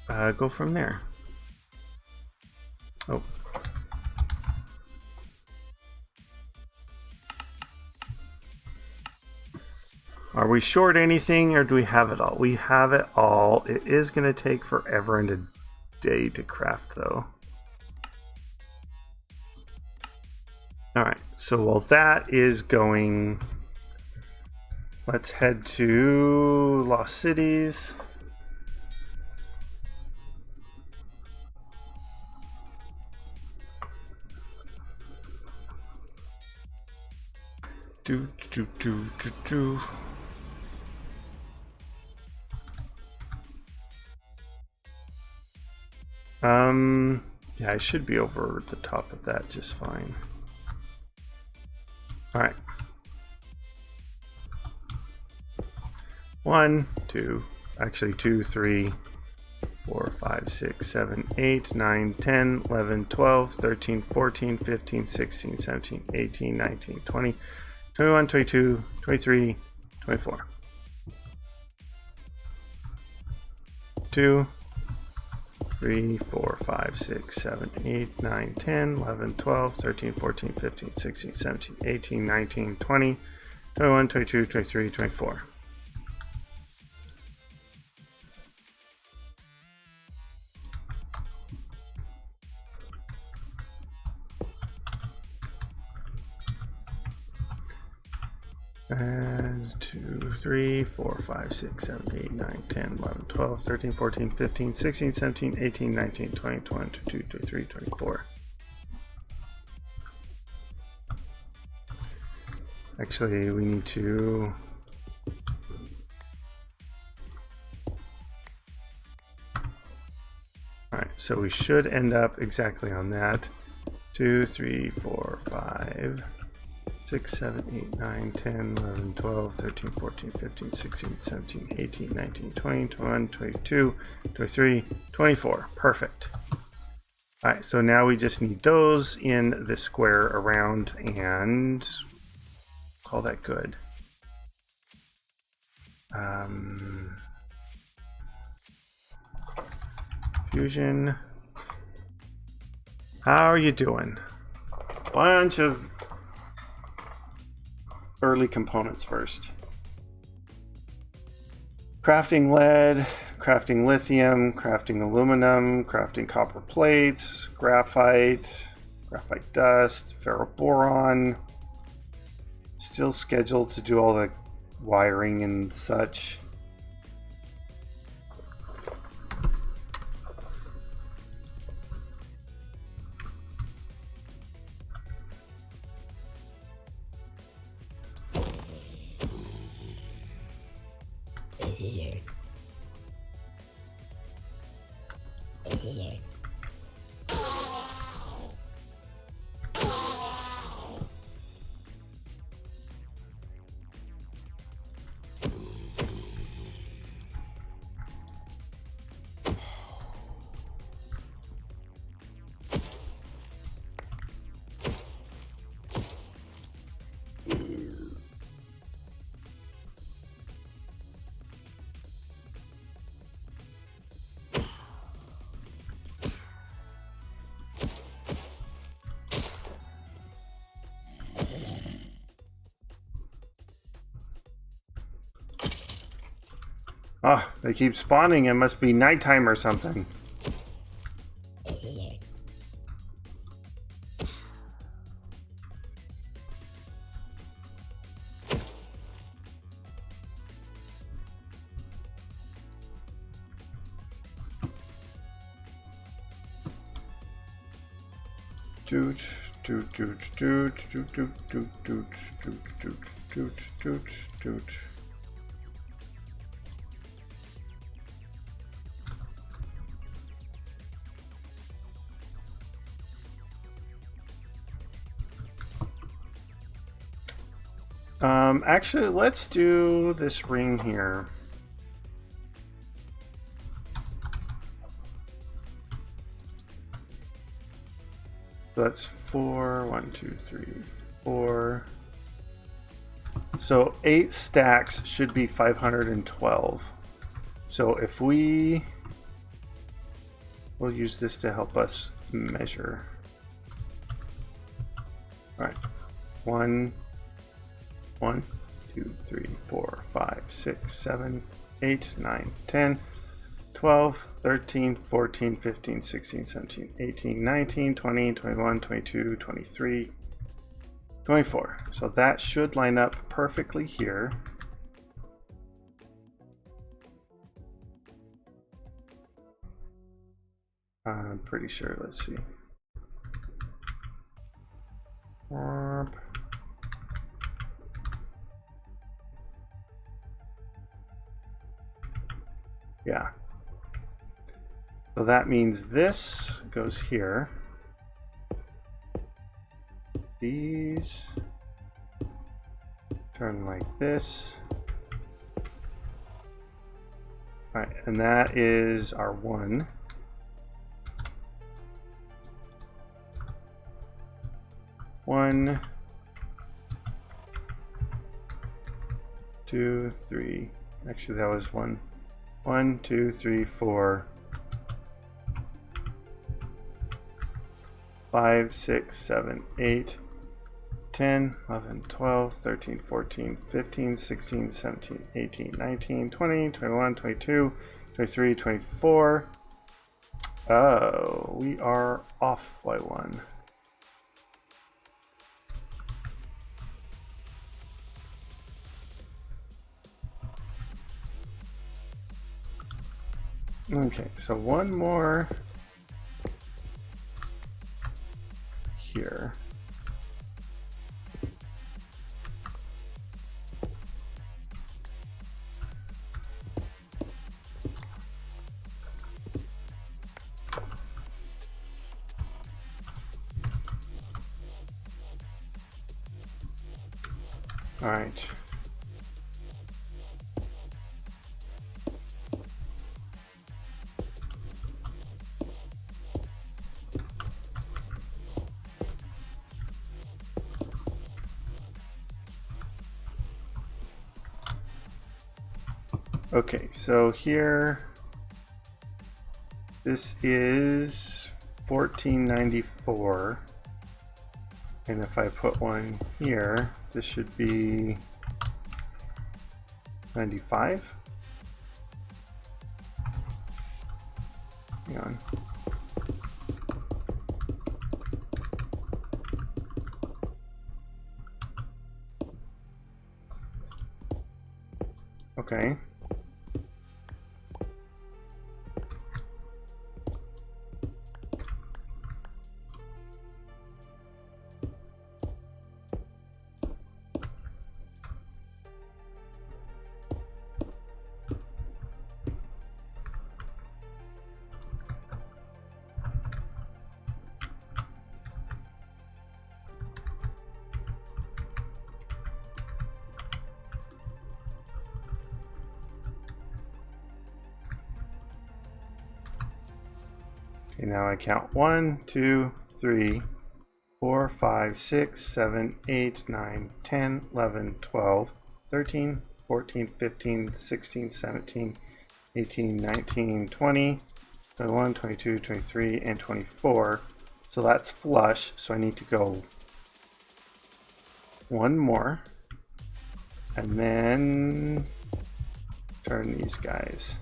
go from there. Oh. Are we short anything, or do we have it all? We have it all. It is going to take forever and a day to craft, though. All right, so while that is going, let's head to Lost Cities. Yeah, I should be over the top of that just fine. All right. 1, 2, actually 2, 3, 4, 5, 6, 7, 8, 9, 10, 11, 12, 13, 14, 15, 16, 17, 18, 19, 20, 21, 22, 23, 24. 2, 3, 4, 5, 6, 7, 8, 9, 10, 11, 12, 13, 14, 15, 16, 17, 18, 19, 20, 21, 22, 23, 24. And 2, 3, 4, 5, 6, 7, 8, 9, 10, 11, 12, 13, 14, 15, 16, 17, 18, 19, 20, 21, 22, 23, 24. Actually, we need to... Alright, so we should end up exactly on that. 2, 3, 4, 5... 6, 7, 8, 9, 10, 11, 12, 13, 14, 15, 16, 17, 18, 19, 20, 21, 22, 23, 24. Perfect. All right, so now we just need those in the square around and call that good. Fusion. How are you doing? Bunch of early components first. Crafting lead, crafting lithium, crafting aluminum, crafting copper plates, graphite dust, ferroboron. Still scheduled to do all the wiring and such. Oh, they keep spawning. It must be nighttime or something. Doot, doot, doot, doot, doot, doot, doot, doot, doot, doot, doot, doot. Actually, let's do this ring here. That's 4, 1, 2, 3, 4. So 8 stacks should be 512. So if we'll use this to help us measure. All right, 1, 1, 2, 3, 4, 5, 6, 7, 8, 9, 10, 12, 13, 14, 15, 16, 17, 18, 19, 20, 21, 22, 23, 24. So that should line up perfectly here. I'm pretty sure. Let's see. Yeah. So that means this goes here. These turn like this. All right, and that is our 1. 1, 2, 3. Actually, that was 1. 1, 2, 3, 4, 5, 6, 7, 8, 10, 11, 12, 13, 14, 15, 16, 17, 18, 19, 20, 21, 22, 23, 24. Oh, we are off by 1. Okay, so 1 more here. All right. Okay, so here, this is 1494, and if I put one here, this should be 95. Hang on. Okay. Okay, now I count 1, 2, 3, 4, 5, 6, 7, 8, 9, 10, 11, 12, 13, 14, 15, 16, 17, 18, 19, 20, 21, 22, 23, and 24. So that's flush, so I need to go 1 more, and then turn these guys.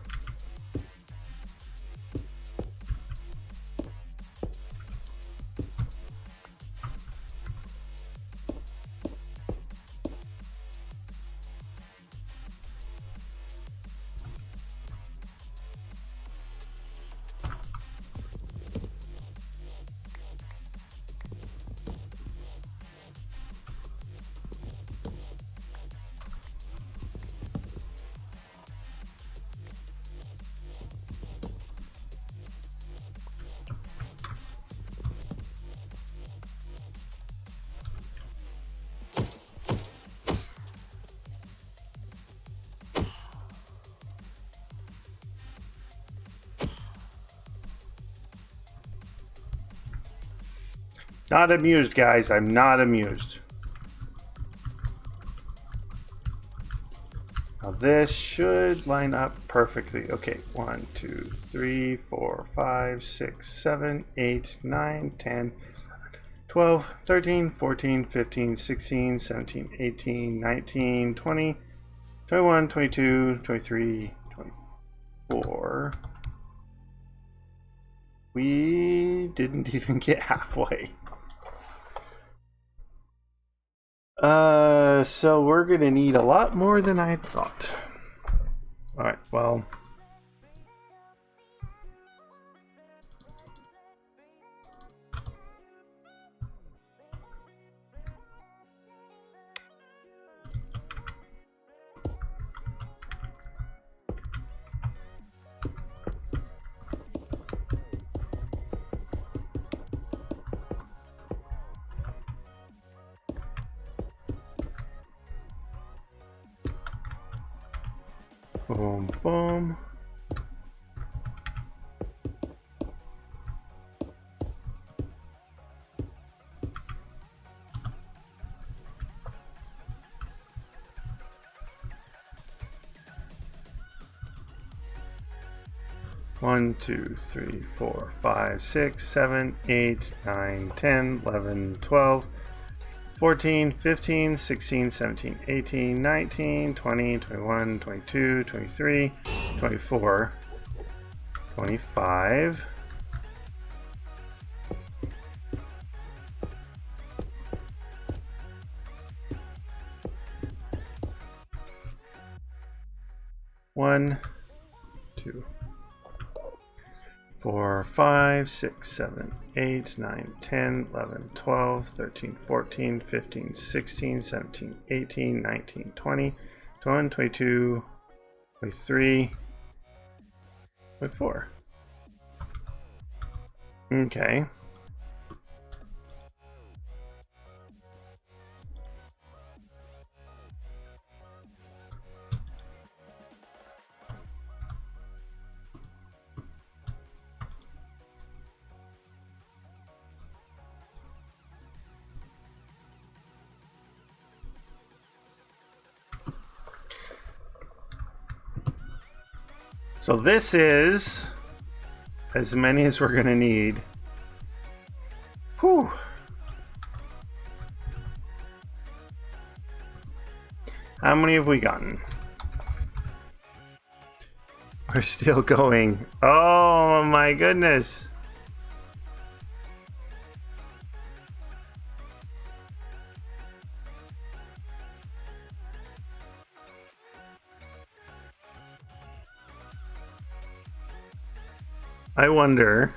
Not amused, guys. I'm not amused. Now this should line up perfectly. Okay, 1, 2, 3, 4, 5, 6, 7, 8, 9, 10, 12, 13, 14, 15, 16, 17, 18, 19, 20, 21, 22, 23, 24. We didn't even get halfway. So we're gonna need a lot more than I thought. Alright, well. Boom, boom. One, 2, 3, 4, 5, 6, 7, 8, 9, 10, 11, 12, 14, 15, 16, 17, 18, 19, 20, 21, 22, 23, 24, 25. One, 2, 4, 5, 6, 7, 8, 9, 10, 11, 12, 13, 14, 15, 16, 17, 18, 19, 20, 21, 22, 23, 24. Okay. So this is as many as we're gonna need. Whew. How many have we gotten? We're still going. Oh my goodness. I wonder,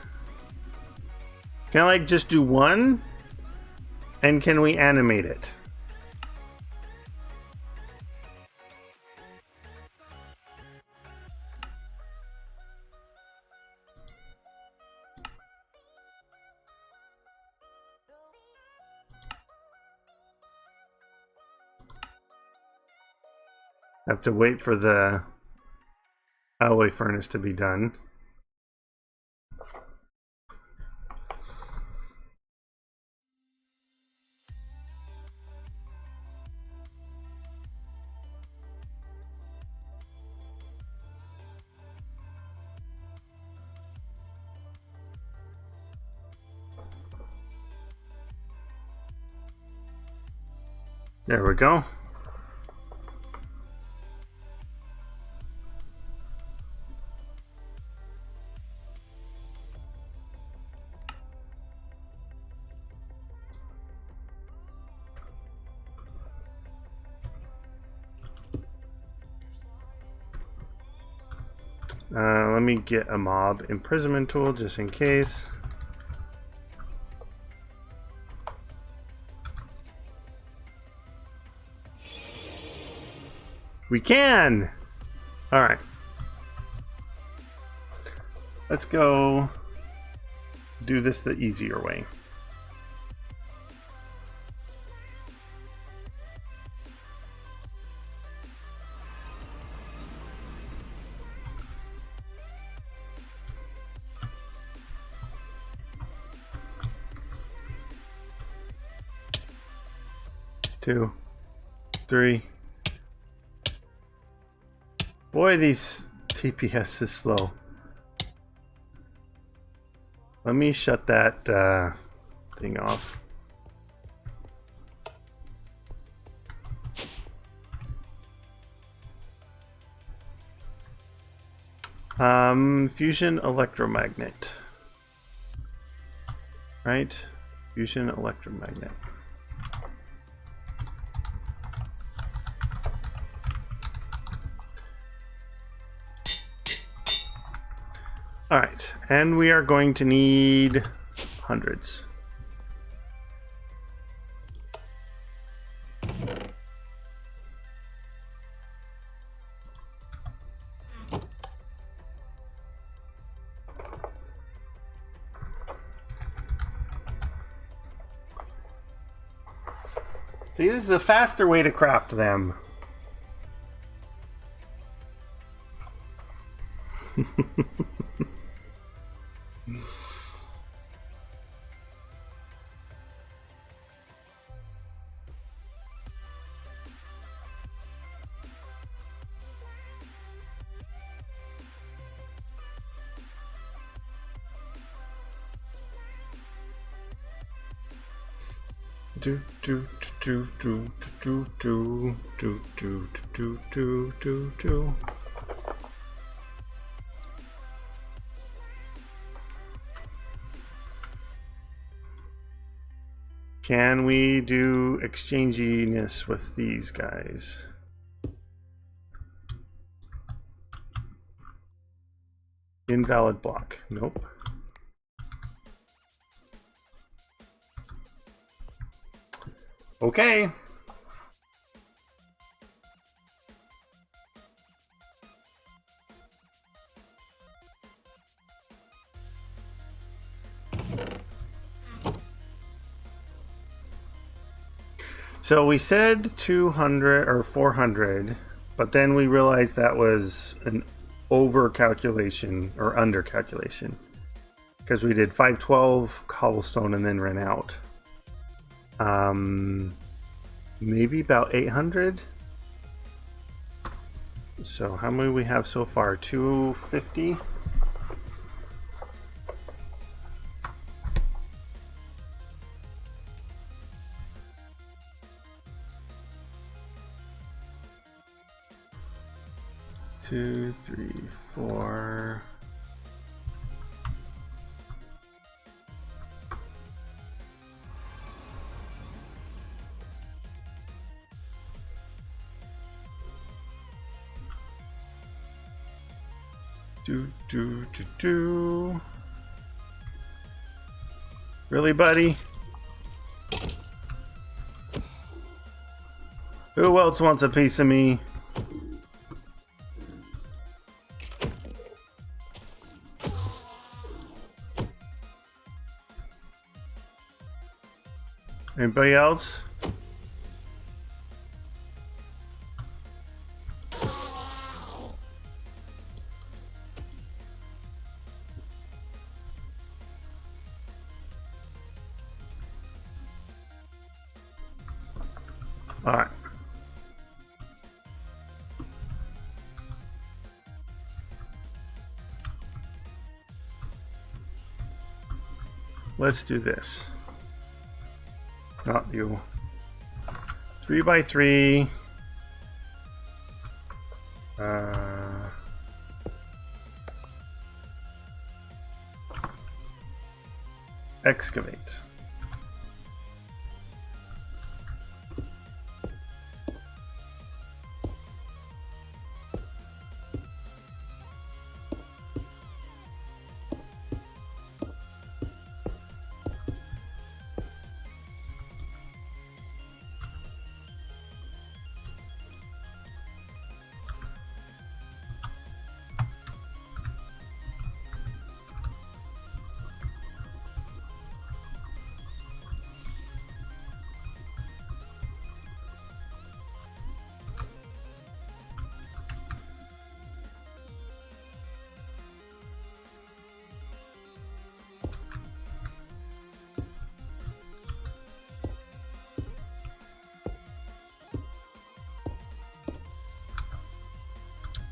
can I like just do one? And can we animate it? Have to wait for the alloy furnace to be done. There we go. Let me get a mob imprisonment tool just in case. We can! Alright. Let's go do this the easier way. Two, three. Boy, these TPS is slow. Let me shut that thing off. Fusion electromagnet. Right? Fusion electromagnet. All right, and we are going to need hundreds. See, this is a faster way to craft them. Do do do do do do do do do do do do. Can we do exchanginess with these guys? Invalid block. Nope. Okay. So we said 200 or 400, but then we realized that was an over calculation or under calculation because we did 512 cobblestone and then ran out. Maybe about 800. So how many we have so far? 250. Two, three, four. Do. Really, buddy? Who else wants a piece of me? Anybody else? All right. Let's do this. Not you. 3 by 3. Excavate.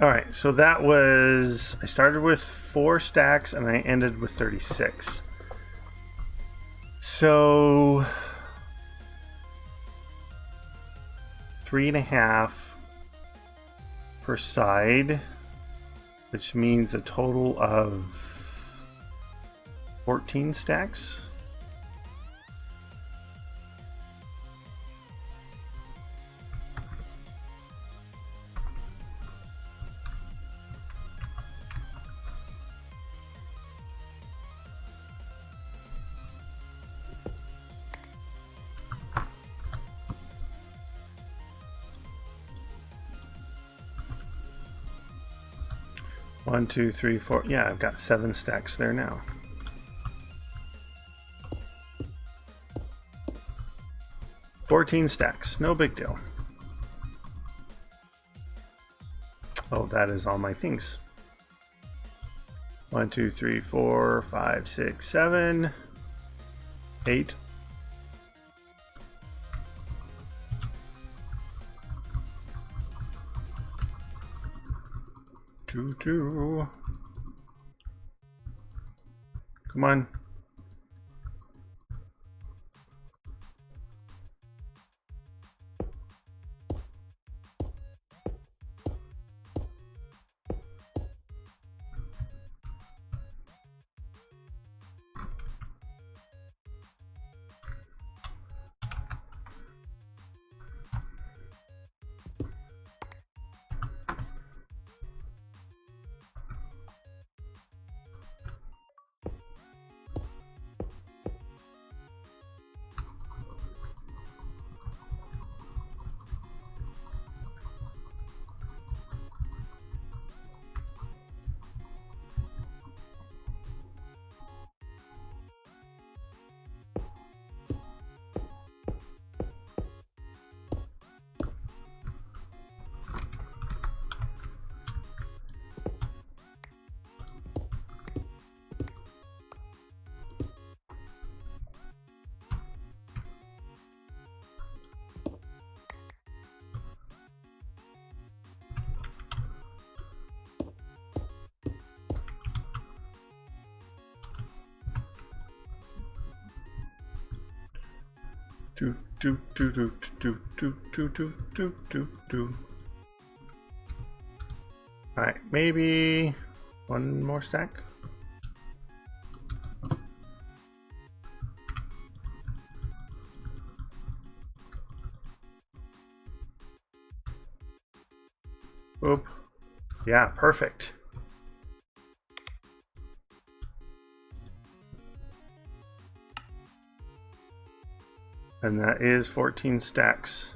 All right, so that was, I started with 4 stacks and I ended with 36. So 3.5 per side. which means a total of 14 stacks. One, two, three, four. Yeah, I've got 7 stacks there now. $14 stacks, no big deal. Oh, that is all my things. 1, 2, 3, 4, 5, 6, 7, 8. Two. Come on. All right, maybe one more stack. Oop. Yeah, perfect. And that is 14 stacks.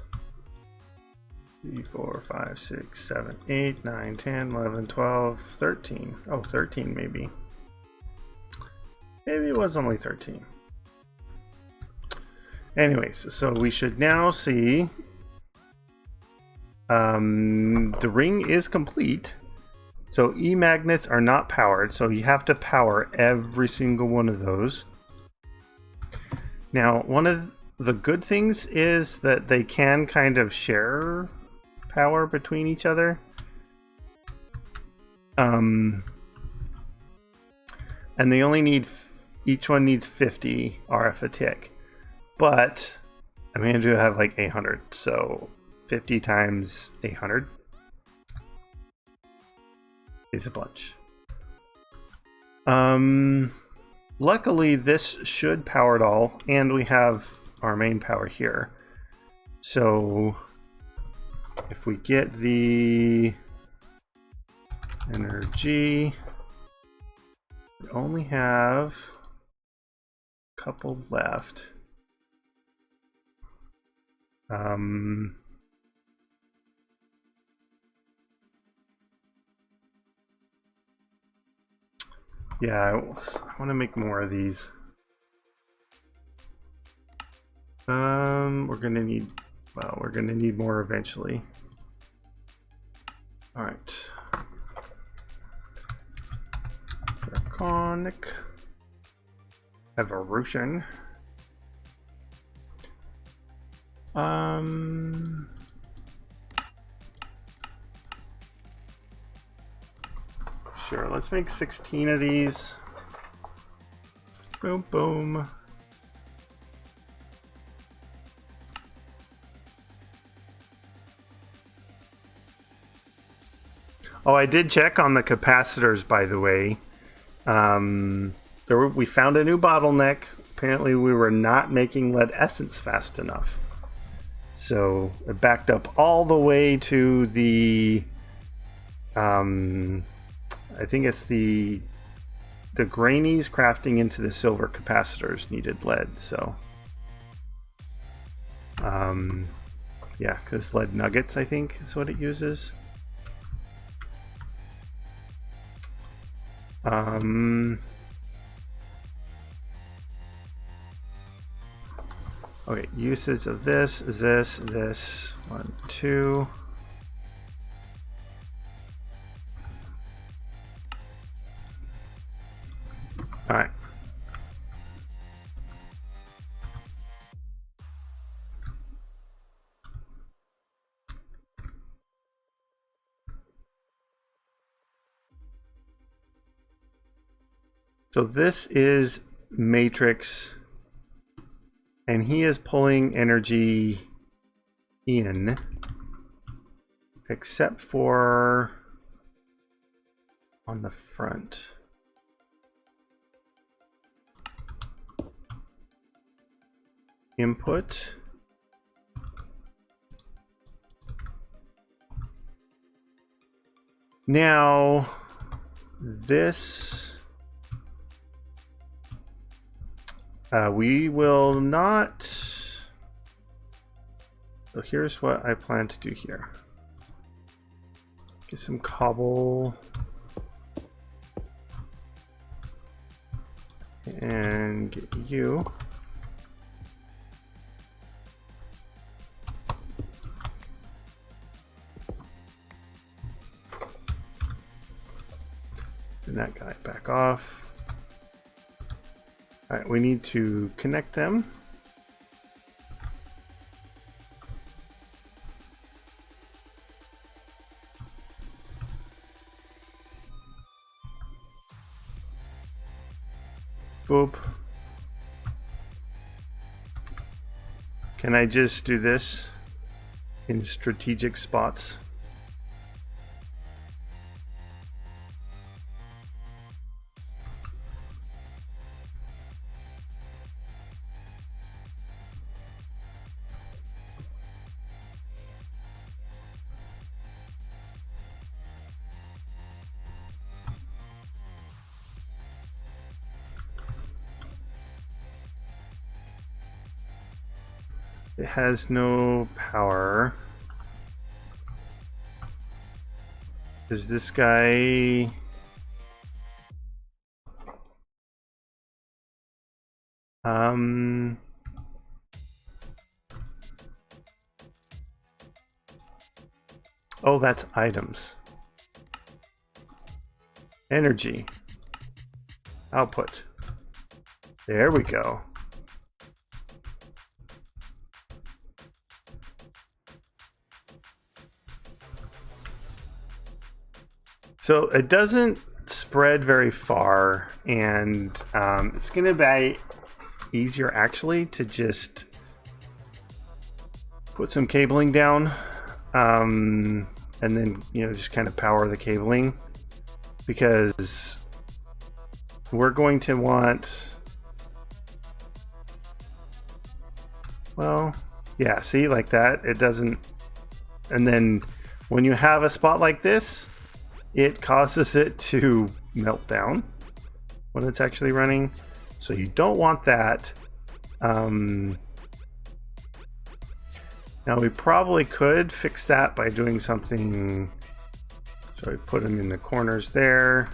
3, 4, 5, 6, 7, 8, 9, 10, 11, 12, 13. Oh, 13 maybe. Maybe it was only 13. Anyways, so we should now see the ring is complete. So E-magnets are not powered, so you have to power every single one of those. Now, one of the good things is that they can kind of share power between each other. And they only need, each one needs 50 RF a tick. But I'm going to have like 800, so 50 times 800 is a bunch. Luckily, this should power it all, and we have our main power here. So if we get the energy, we only have a couple left. Yeah, I want to make more of these. We're gonna need, well, we're gonna need more eventually. All right. Draconic evolution. Sure, let's make 16 of these. Boom, boom. Oh, I did check on the capacitors, by the way. We found a new bottleneck. Apparently, we were not making lead essence fast enough. So it backed up all the way to the... I think it's the grainies crafting into the silver capacitors needed lead, so... yeah, because lead nuggets, I think, is what it uses. Okay, uses of this is this. 1, 2. All right. So this is Matrix, and he is pulling energy in, except for on the front. Input. Now, this... we will not... So here's what I plan to do here. Get some cobble. And get you. And that guy back off. All right, we need to connect them. Boop. Can I just do this in strategic spots? It has no power. Is this guy... Oh, that's items. Energy. Output. There we go. So it doesn't spread very far, and it's going to be easier actually to just put some cabling down, and then just kind of power the cabling, because we're going to want, well, yeah, see, like that, it doesn't, and then when you have a spot like this, it causes it to melt down when it's actually running. So you don't want that. Now we probably could fix that by doing something. So we put them in the corners there.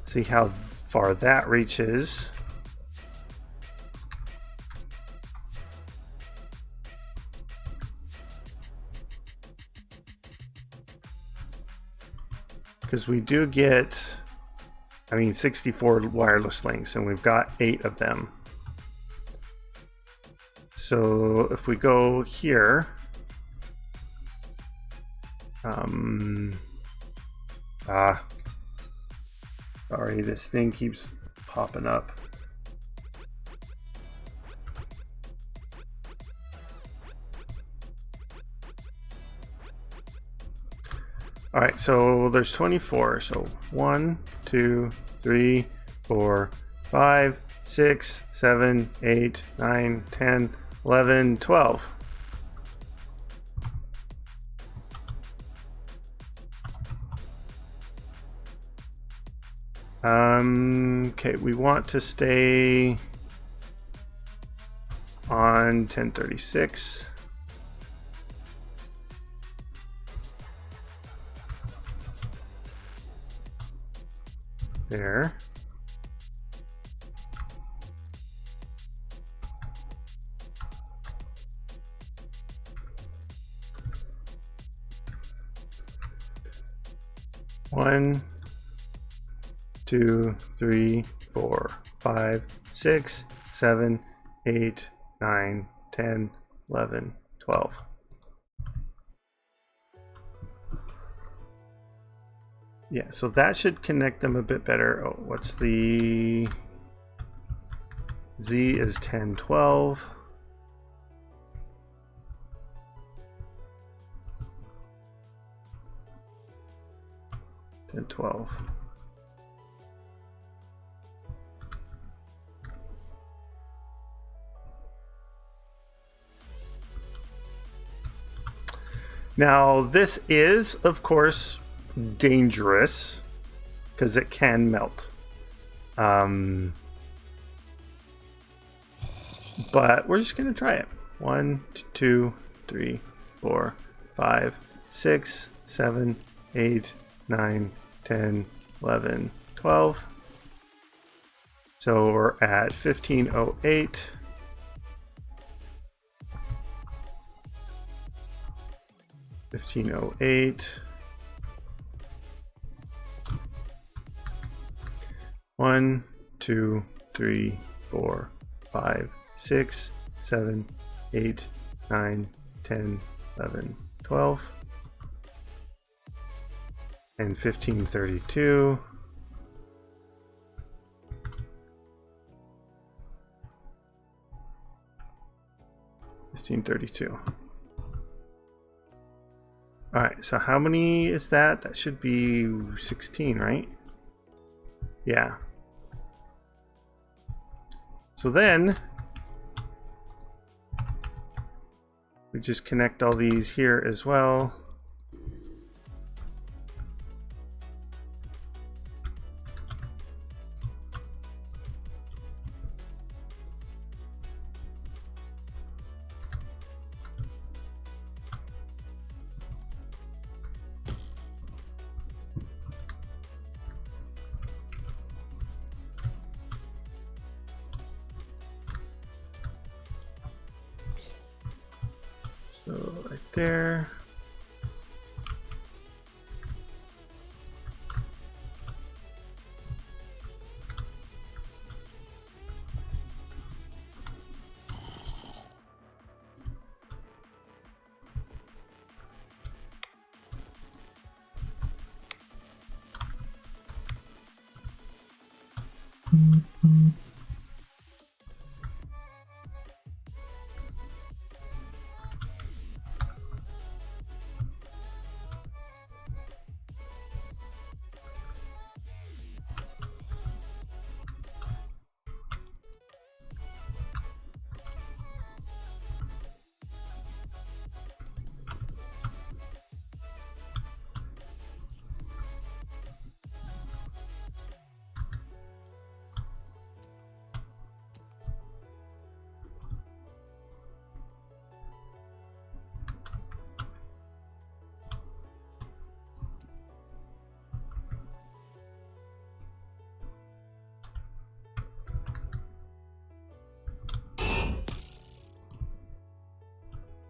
See how far that reaches. Because we do get, 64 wireless links, and we've got 8 of them. So if we go here, sorry, this thing keeps popping up. All right, so there's 24. So 1, 2, 3, 4, 5, 6, 7, 8, 9, 10, 11, 12. Okay, we want to stay on 1036. There. One, 2, 3, 4, 5, 6, 7, 8, 9, 10, 11, 12. Yeah, so that should connect them a bit better. Oh, what's the Z is 10, 12. And 12. Now, this is, of course, dangerous because it can melt. But we're just going to try it. 1, 2, 3, 4, 5, 6, 7, 8, 9, 10, 11, 12. So we're at 1508. One, 2, 3, 4, 5, 6, 7, 8, 9, 10, 11, 12. And 1532. All right, so how many is that? That should be 16, right? Yeah. So then we just connect all these here as well. So right there.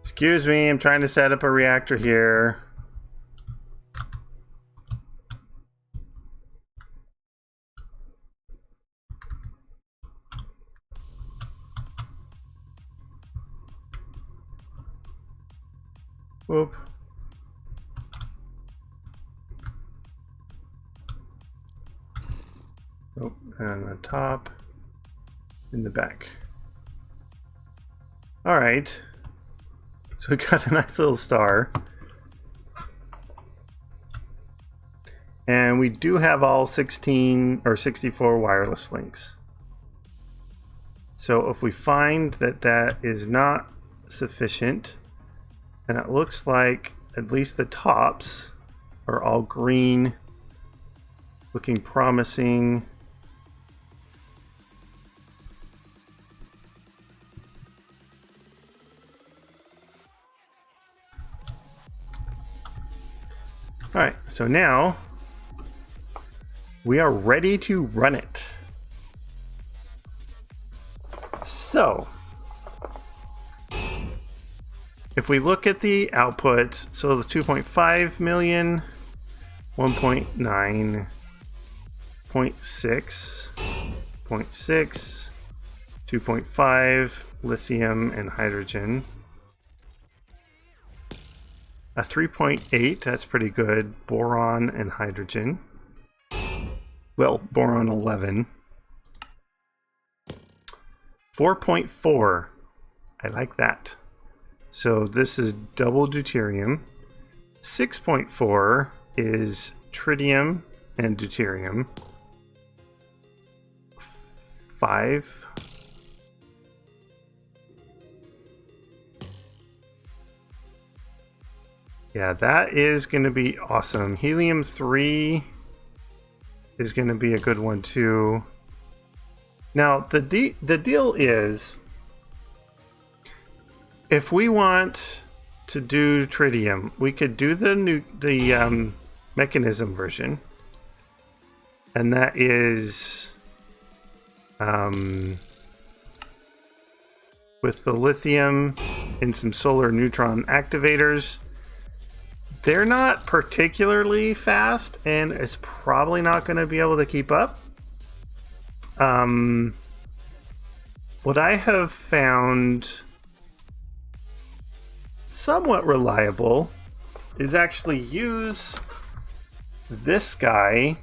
Excuse me, I'm trying to set up a reactor here. Whoop. Oh, and the top, in the back. All right. So we got a nice little star. And we do have all 16 or 64 wireless links. So if we find that that is not sufficient, and it looks like at least the tops are all green, looking promising. All right, so now we are ready to run it. So if we look at the output, so the 2.5 million, 1.9, 0.6, 0.6, 2.5 lithium and hydrogen. A 3.8, that's pretty good, boron and hydrogen. Well, boron 11. 4.4, I like that. So this is double deuterium. 6.4 is tritium and deuterium. 5. Yeah, that is going to be awesome. Helium 3 is going to be a good one too. Now, the deal is, if we want to do tritium, we could do the mechanism version, and that is with the lithium and some solar neutron activators. They're not particularly fast, and it's probably not going to be able to keep up. What I have found somewhat reliable is actually use this guy.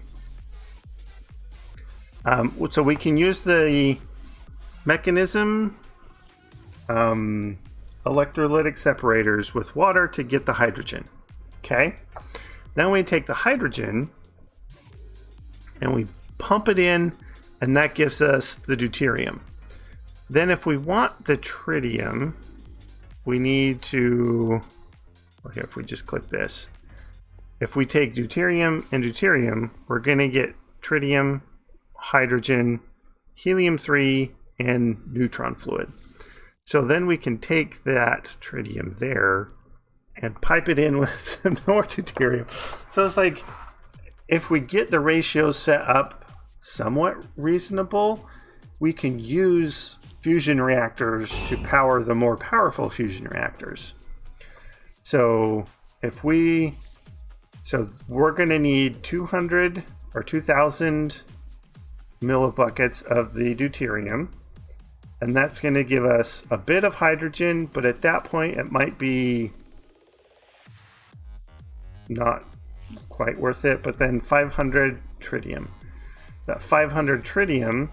So we can use the mechanism electrolytic separators with water to get the hydrogen. Okay, then we take the hydrogen and we pump it in, and that gives us the deuterium. Then if we want the tritium, we need to, okay, if we just click this, if we take deuterium and deuterium, we're going to get tritium, hydrogen, helium-3, and neutron fluid. So then we can take that tritium there and pipe it in with some more deuterium. So it's like, if we get the ratio set up somewhat reasonable, we can use fusion reactors to power the more powerful fusion reactors. So we're going to need 200 or 2,000 millibuckets of the deuterium, and that's going to give us a bit of hydrogen, but at that point it might be not quite worth it. But then 500 tritium. That 500 tritium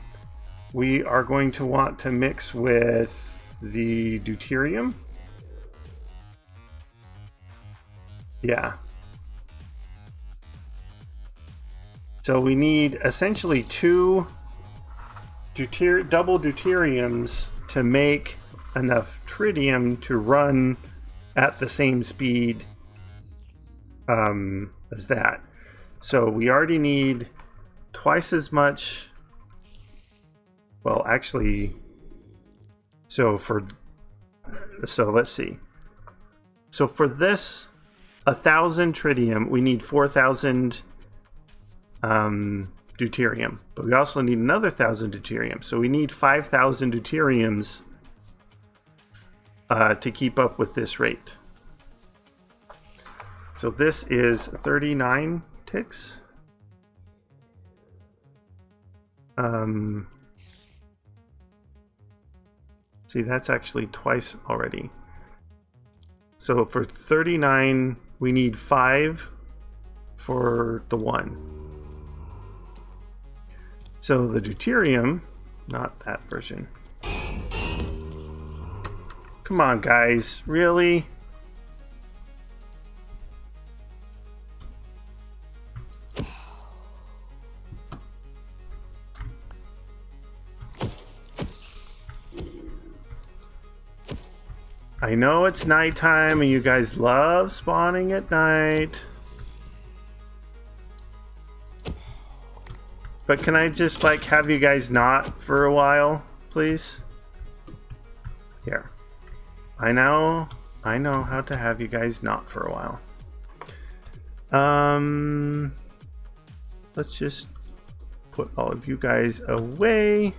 we are going to want to mix with the deuterium. Yeah. So we need essentially two double deuteriums to make enough tritium to run at the same speed as that. So we already need twice as much. Well, actually, so let's see. So for this 1,000 tritium, we need 4,000 deuterium, but we also need another 1,000 deuterium. So we need 5,000 deuteriums to keep up with this rate. So this is 39 ticks. See, that's actually twice already. So for 39, we need 5 for the 1. So the deuterium, not that version. Come on, guys, really? I know it's nighttime and you guys love spawning at night. But can I just like have you guys not for a while, please? Here. I know how to have you guys not for a while. Let's just put all of you guys away.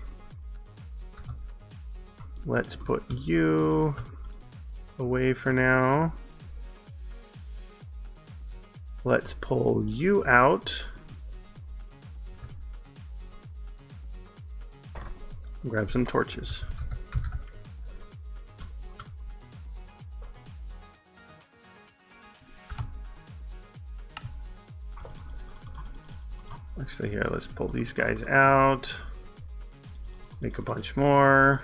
Let's put you away for now. Let's pull you out. Grab some torches. Actually, here, let's pull these guys out. Make a bunch more.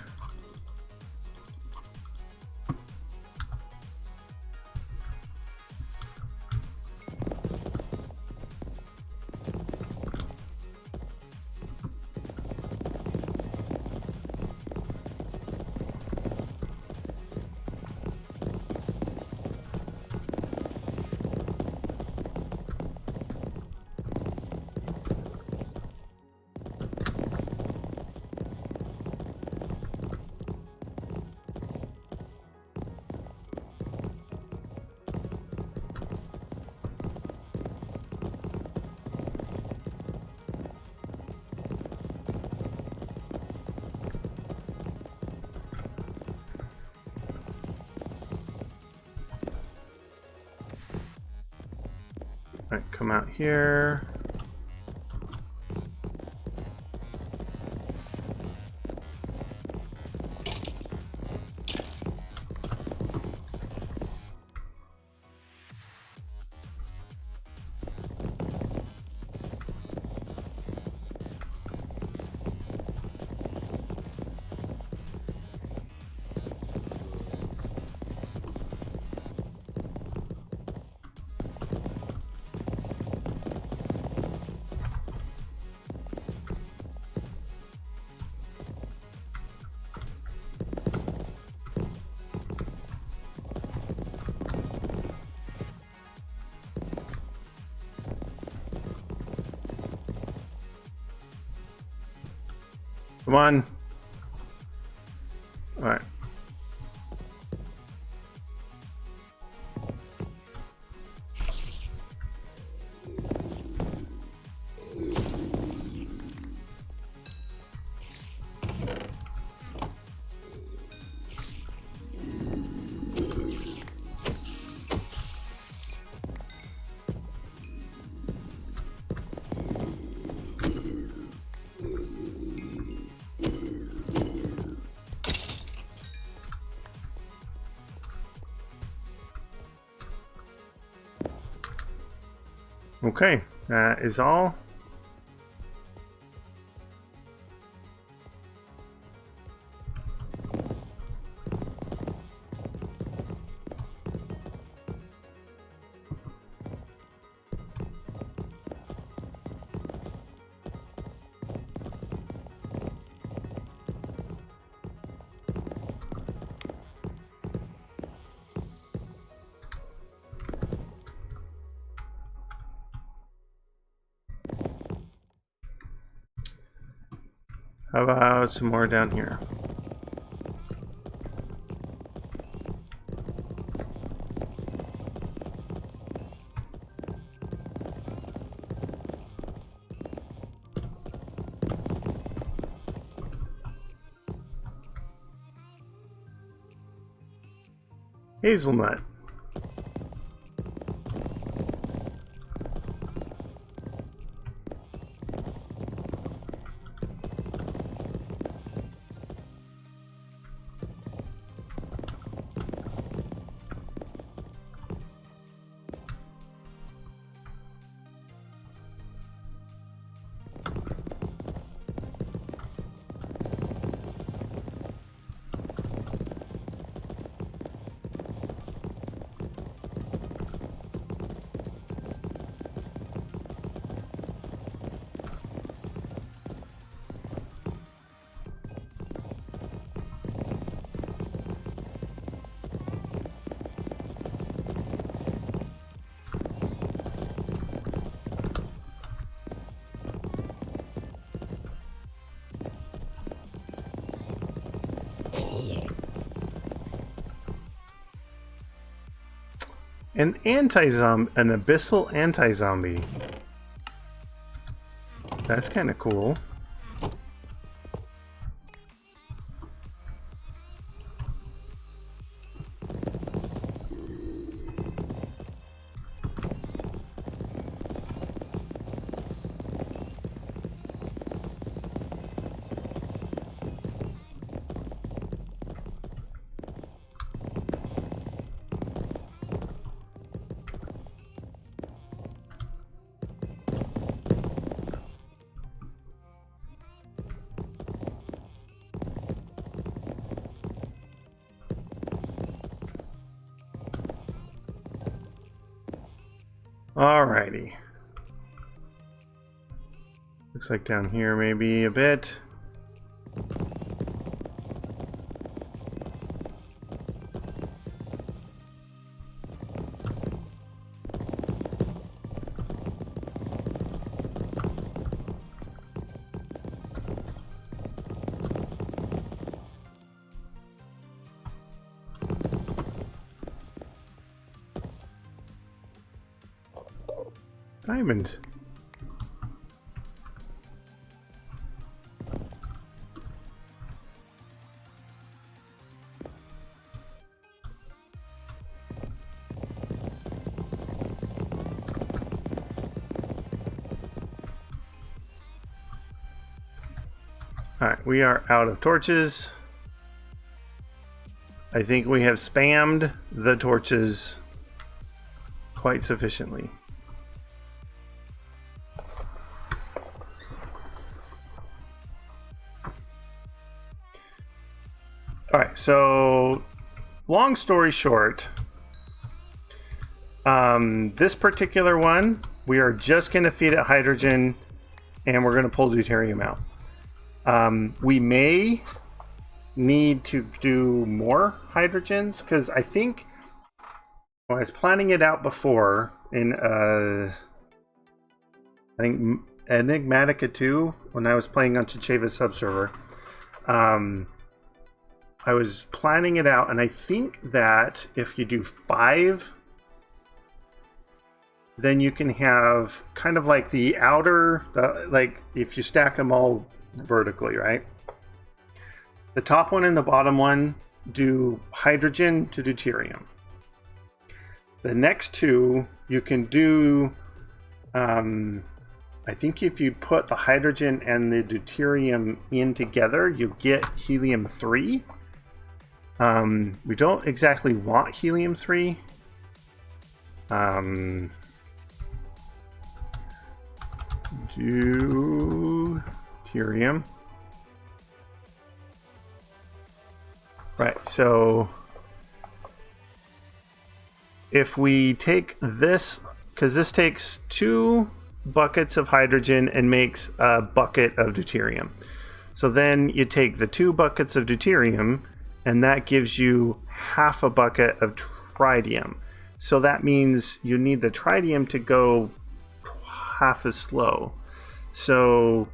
Alright, come out here. Come on. All right. Okay, that is all. How about some more down here? Hazelnut. An anti-zombie, an abyssal anti-zombie. That's kind of cool. Alrighty. Looks like down here maybe a bit. Diamond. Alright, we are out of torches. I think we have spammed the torches quite sufficiently. Alright, so long story short, this particular one, we are just going to feed it hydrogen and we're going to pull deuterium out. We may need to do more hydrogens because I think when I was planning it out before in I think Enigmatica 2 when I was playing on Chicheva's subserver, I was planning it out, and I think that if you do 5, then you can have kind of like the outer, like if you stack them all vertically, right? The top one and the bottom one do hydrogen to deuterium. The next 2 you can do, I think if you put the hydrogen and the deuterium in together, you get helium-3. We don't exactly want helium-3. Deuterium. Right, so if we take this, because this takes 2 buckets of hydrogen and makes a bucket of deuterium. So then you take the 2 buckets of deuterium and that gives you half a bucket of tritium. So that means you need the tritium to go half as slow. So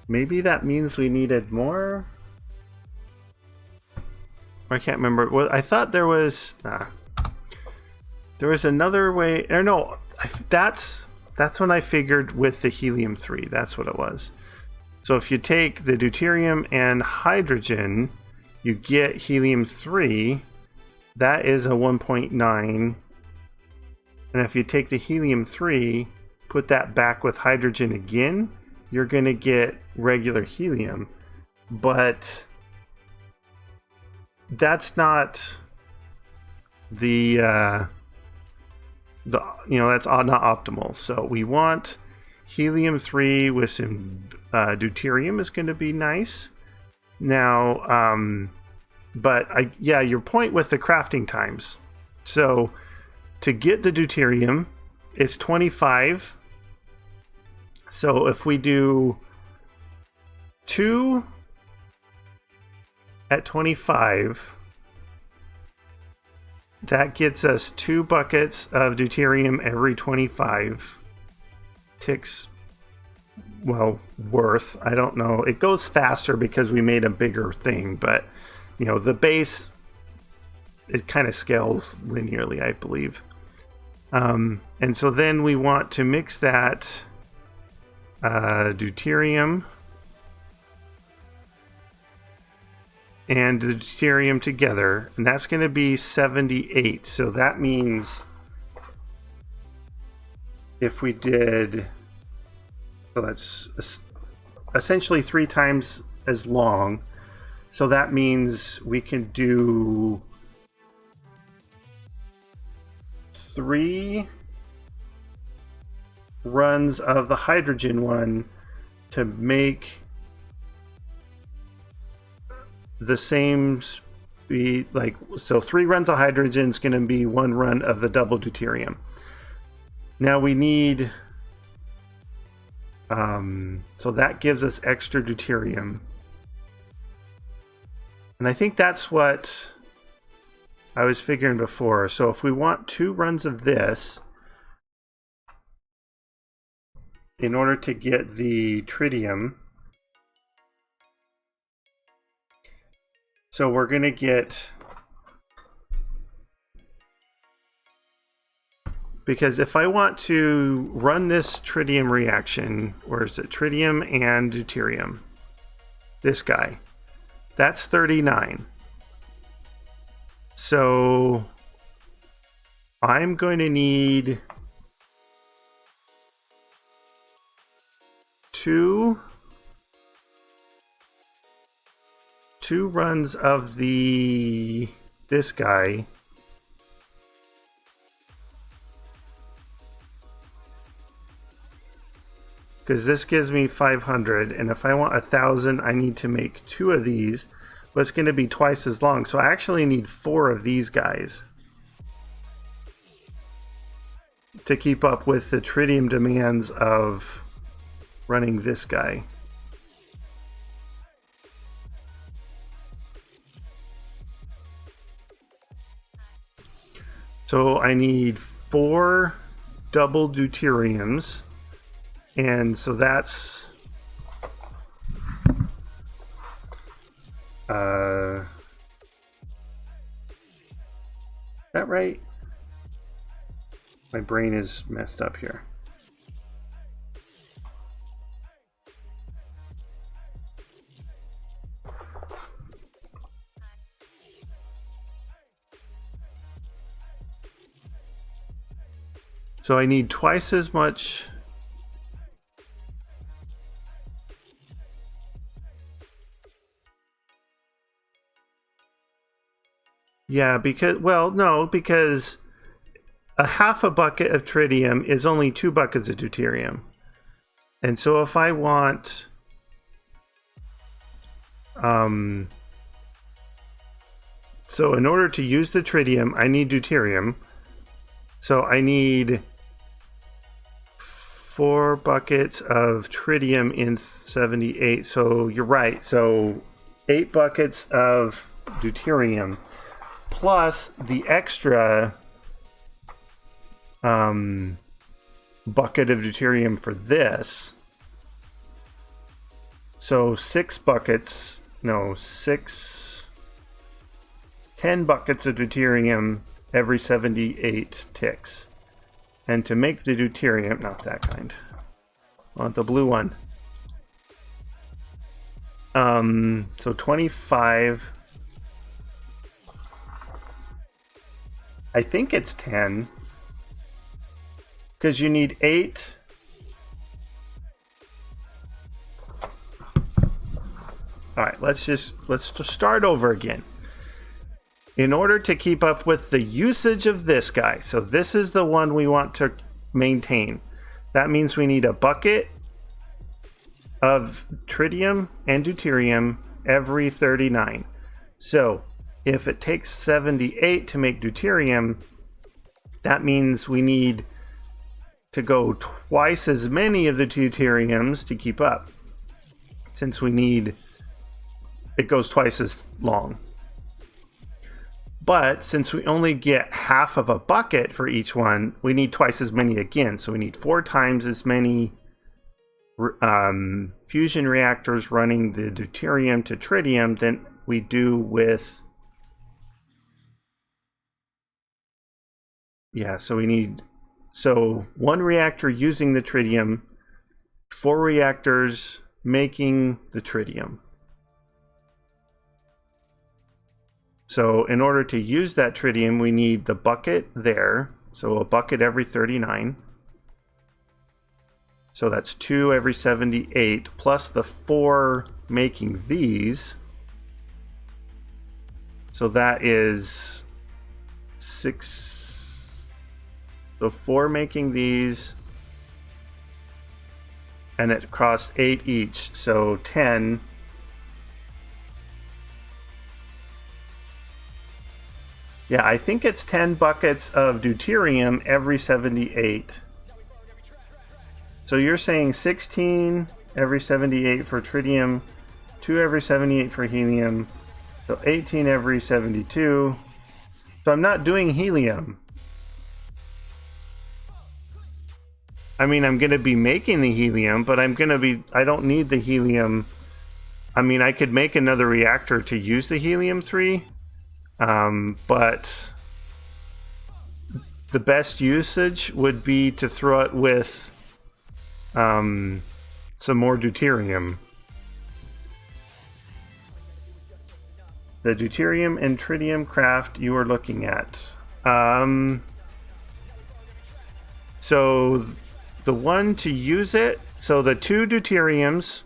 maybe that means we needed more? I can't remember. Well, I thought there was another way. Or no, that's when I figured with the helium-3. That's what it was. So if you take the deuterium and hydrogen, you get helium-3. That is a 1.9. And if you take the helium-3, put that back with hydrogen again, you're going to get regular helium. But that's not the that's not optimal. So we want helium-3 with some deuterium is going to be nice. Now, but your point with the crafting times. So to get the deuterium, it's 25. So if we do 2 at 25, that gets us 2 buckets of deuterium every 25 ticks. Well, worth. I don't know. It goes faster because we made a bigger thing, but the base it kind of scales linearly, I believe. And so then we want to mix that deuterium and the deuterium together, and that's going to be 78. So that means if we did, so that's essentially 3 times as long. So that means we can do 3 runs of the hydrogen one to make the same speed, like, so 3 runs of hydrogen is going to be 1 run of the double deuterium. Now we need, so that gives us extra deuterium. And I think that's what I was figuring before. So if we want 2 runs of this in order to get the tritium, so we're going to get, because if I want to run this tritium reaction, or is it tritium and deuterium, this guy, that's 39. So I'm going to need 2 runs of this guy, because this gives me 500, and if I want 1,000, I need to make 2 of these, but it's going to be twice as long. So I actually need 4 of these guys to keep up with the tritium demands of running this guy. So I need 4 double deuteriums, and so that's is that right? My brain is messed up here. So I need twice as much. Yeah, because, well, no, because a half a bucket of tritium is only 2 buckets of deuterium. And so if I want, so in order to use the tritium, I need deuterium. So I need 4 buckets of tritium in 78. So you're right. So 8 buckets of deuterium plus the extra bucket of deuterium for this. So 10 buckets of deuterium every 78 ticks. And to make the deuterium, not that kind, I want the blue one. So 25. I think it's 10. Because you need 8. Alright, let's just start over again. In order to keep up with the usage of this guy, so this is the one we want to maintain. That means we need a bucket of tritium and deuterium every 39. So if it takes 78 to make deuterium, that means we need to go twice as many of the deuteriums to keep up, since it goes twice as long. But since we only get half of a bucket for each one, we need twice as many again. So we need 4 times as many fusion reactors running the deuterium to tritium than we do with yeah, so we need, so 1 reactor using the tritium, 4 reactors making the tritium. So in order to use that tritium, we need the bucket there. So a bucket every 39. So that's 2 every 78, plus the 4 making these. So that is 6. So 4 making these. And it costs 8 each. So 10. Yeah, I think it's 10 buckets of deuterium every 78. So you're saying 16 every 78 for tritium, 2 every 78 for helium, so 18 every 72. So I'm not doing helium. I mean, I'm going to be making the helium, but I don't need the helium. I mean, I could make another reactor to use the helium-3. But the best usage would be to throw it with some more deuterium. The deuterium and tritium craft you are looking at. So the one to use it, so the 2 deuteriums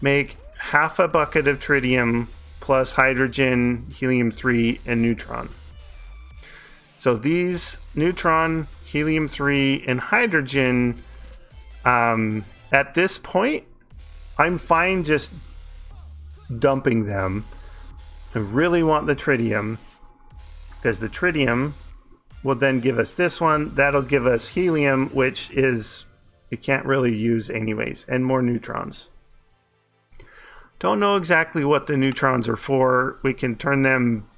make half a bucket of tritium plus hydrogen, helium-3, and neutron. So these neutron, helium-3, and hydrogen, at this point, I'm fine just dumping them. I really want the tritium, because the tritium will then give us this one. That'll give us helium, which is, you can't really use anyways, and more neutrons. Don't know exactly what the neutrons are for. We can turn them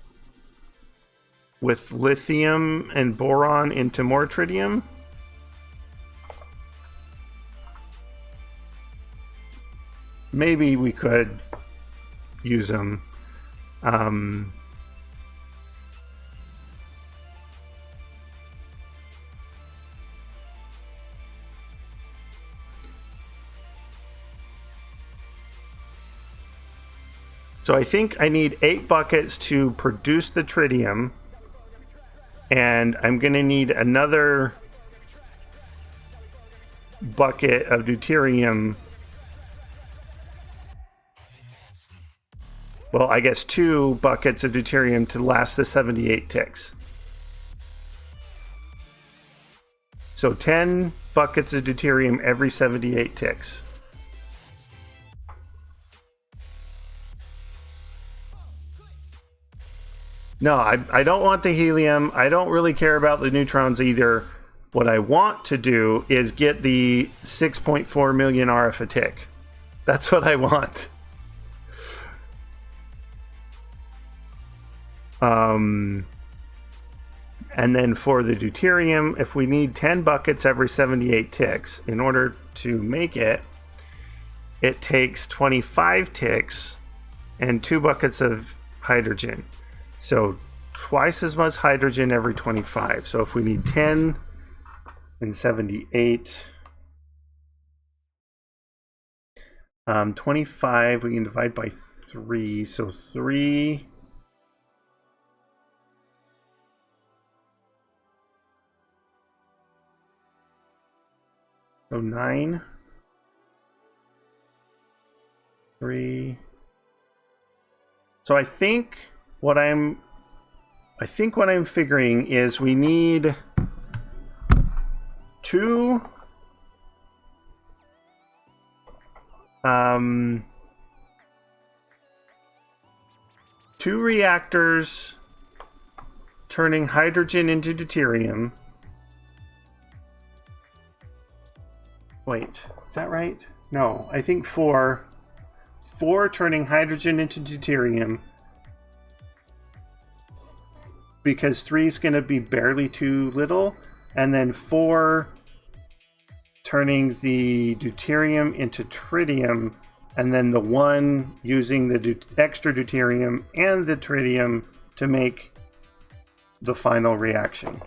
with lithium and boron into more tritium. Maybe we could use them. So I think I need 8 buckets to produce the tritium, and I'm going to need another bucket of deuterium. Well, I guess 2 buckets of deuterium to last the 78 ticks. So 10 buckets of deuterium every 78 ticks. No, I don't want the helium. I don't really care about the neutrons either. What I want to do is get the 6.4 million RF a tick. That's what I want. And then for the deuterium, if we need 10 buckets every 78 ticks, in order to make it, it takes 25 ticks and 2 buckets of hydrogen. So twice as much hydrogen every 25. So if we need 10 and 78, 25, we can divide by 3. So 3. So 9. 3. So I think what I'm figuring is we need 2 reactors turning hydrogen into deuterium. Wait, is that right? No, I think 4. 4 turning hydrogen into deuterium. Because 3 is going to be barely too little, and then 4 turning the deuterium into tritium, and then the 1 using the extra deuterium and the tritium to make the final reaction.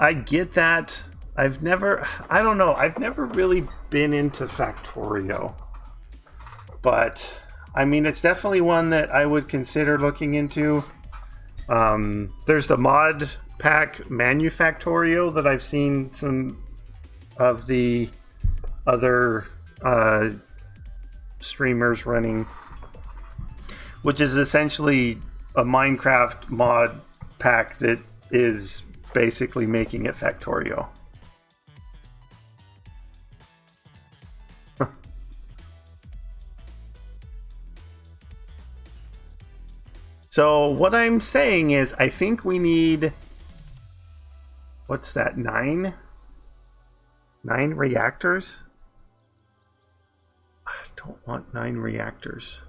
I get that. I don't know, I've never really been into Factorio. But, I mean, it's definitely one that I would consider looking into. There's the mod pack Manufactorio that I've seen some of the other streamers running, which is essentially a Minecraft mod pack that is basically making it Factorio. So what I'm saying is, I think we need, what's that, 9 reactors? I don't want 9 reactors.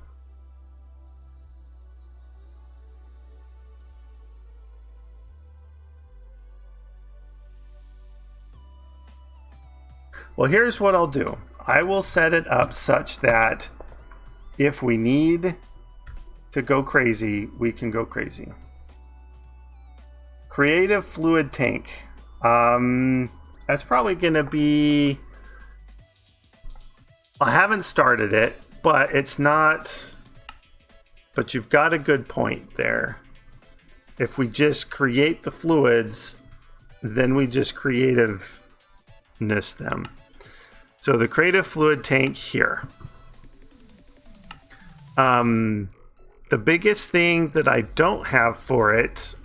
Well, here's what I'll do. I will set it up such that if we need to go crazy, we can go crazy. Creative fluid tank. That's probably going to be... I haven't started it, but it's not... But you've got a good point there. If we just create the fluids, then we just creativeness them. So the creative fluid tank here. The biggest thing that I don't have for it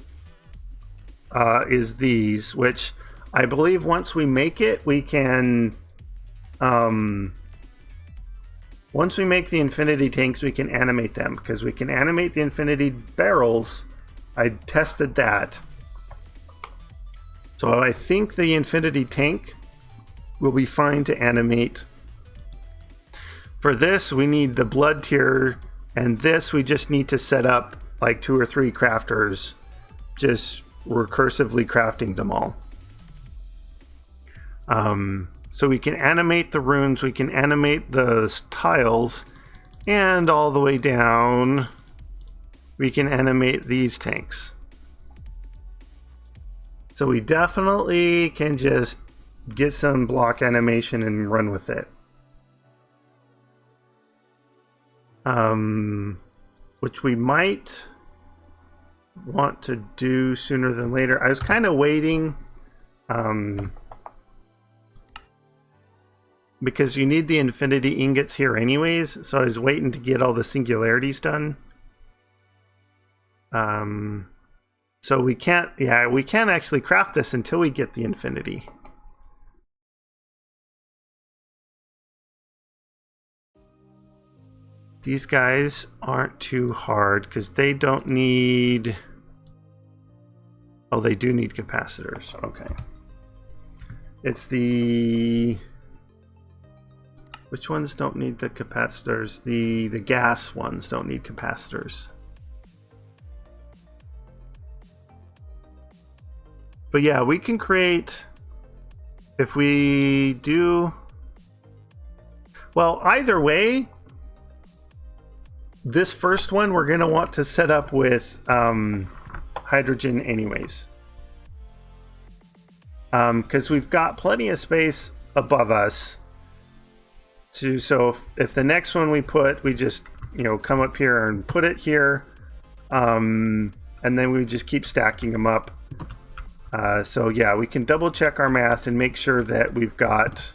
is these, which I believe once we make it, we can... once we make the infinity tanks, we can animate them, because we can animate the infinity barrels. I tested that. So I think the infinity tank will be fine to animate. For this, we need the blood tier, and this we just need to set up like 2 or 3 crafters, just recursively crafting them all. So we can animate the runes, we can animate the tiles, and all the way down we can animate these tanks. So we definitely can just get some block animation and run with it. Which we might want to do sooner than later. I was kind of waiting, because you need the infinity ingots here anyways, so I was waiting to get all the singularities done. So we can't actually craft this until we get the infinity. These guys aren't too hard because they don't need... Oh, they do need capacitors. Okay. It's the... Which ones don't need the capacitors? The gas ones don't need capacitors. But yeah, we can create... If we do... Well, either way... This first one we're going to want to set up with hydrogen anyways. Because we've got plenty of space above us. So if the next one we put, we just, come up here and put it here. And then we just keep stacking them up. So yeah, we can double check our math and make sure that we've got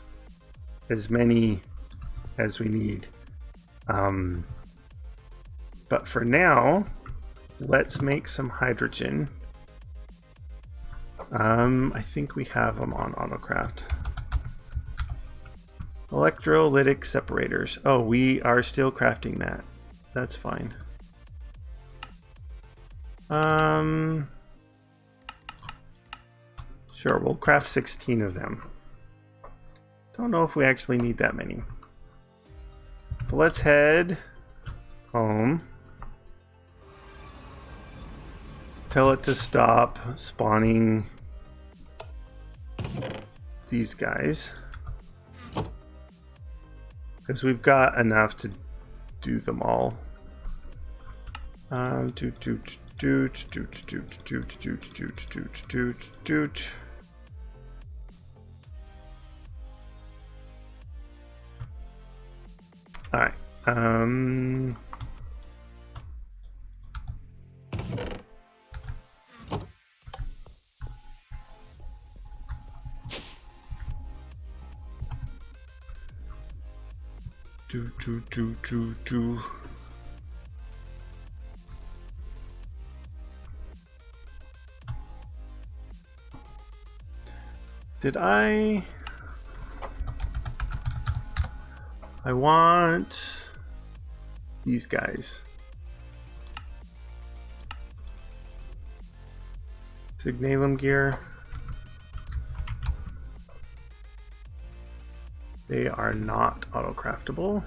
as many as we need. But for now, let's make some hydrogen. I think we have them on AutoCraft. Electrolytic separators. Oh, we are still crafting that. That's fine. Sure, we'll craft 16 of them. Don't know if we actually need that many. But let's head home. Tell it to stop spawning these guys, because we've got enough to do them all. Did I want these guys. Signalum gear. They are not auto-craftable.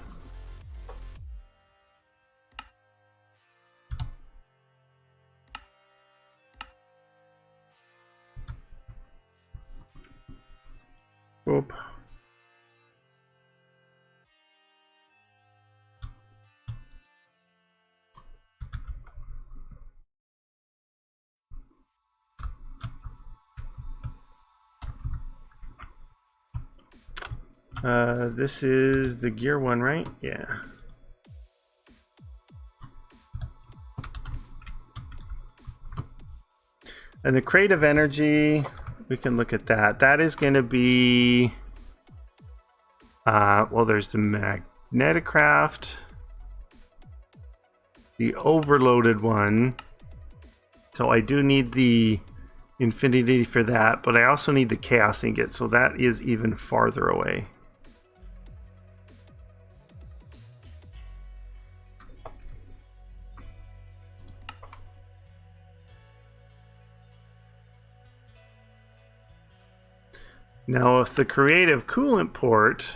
Oop. This is the gear one, right? Yeah. And the crate of energy, we can look at that. That is going to be, well, there's the magneticraft, the overloaded one. So I do need the infinity for that, but I also need the chaos ingot. So that is even farther away. Now, if the creative coolant port,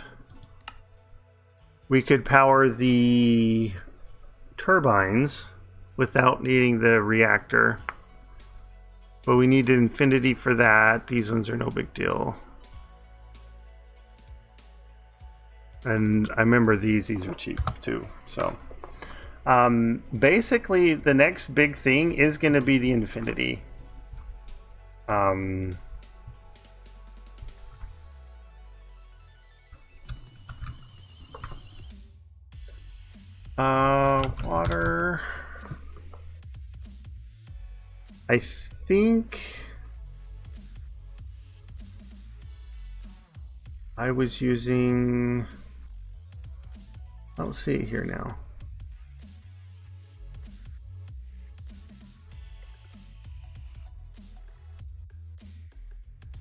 we could power the turbines without needing the reactor. But we need infinity for that. These ones are no big deal. And I remember these are cheap too. So basically the next big thing is going to be the infinity. Water. I think I was using, I'll see it here now.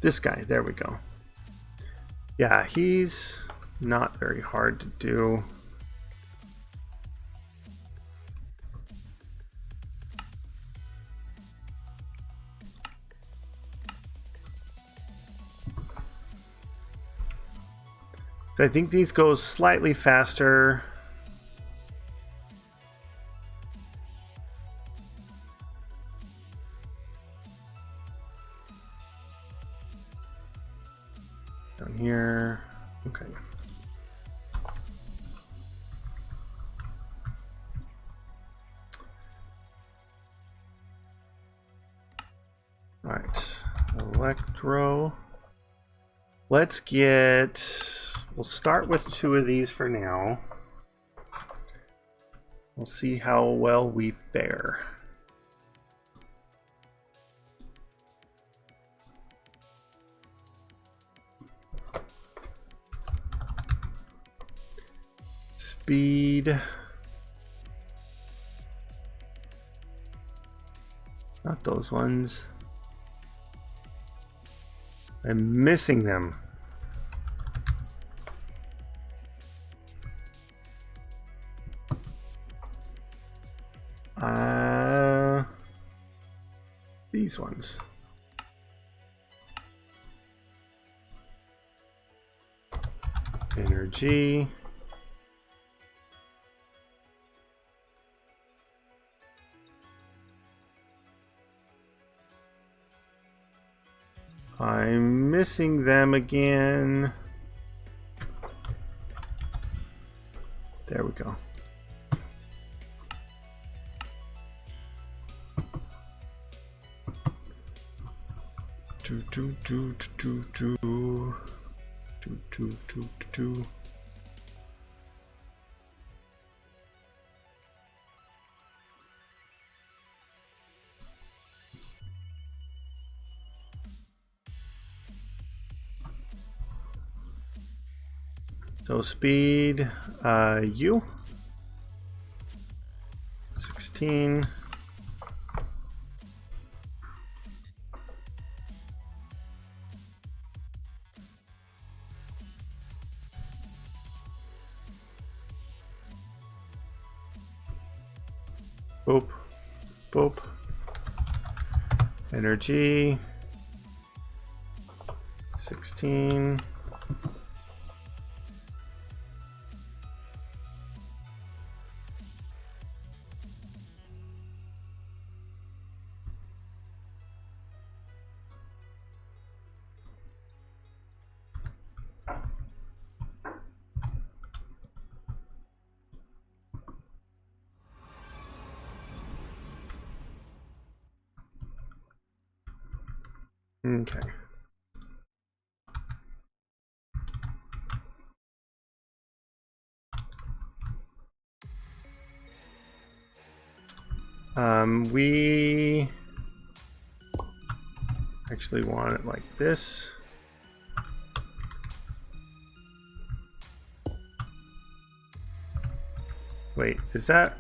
This guy, there we go. Yeah, he's not very hard to do. I think these go slightly faster. Down here. Okay. All right. Electro. Let's get... We'll start with 2 of these for now. We'll see how well we fare. Speed. Not those ones. I'm missing them. These ones. Energy. I'm missing them again. There we go. So speed, U. 16. Boop, boop. Energy, 16. Okay. We actually want it like this. Wait, is that?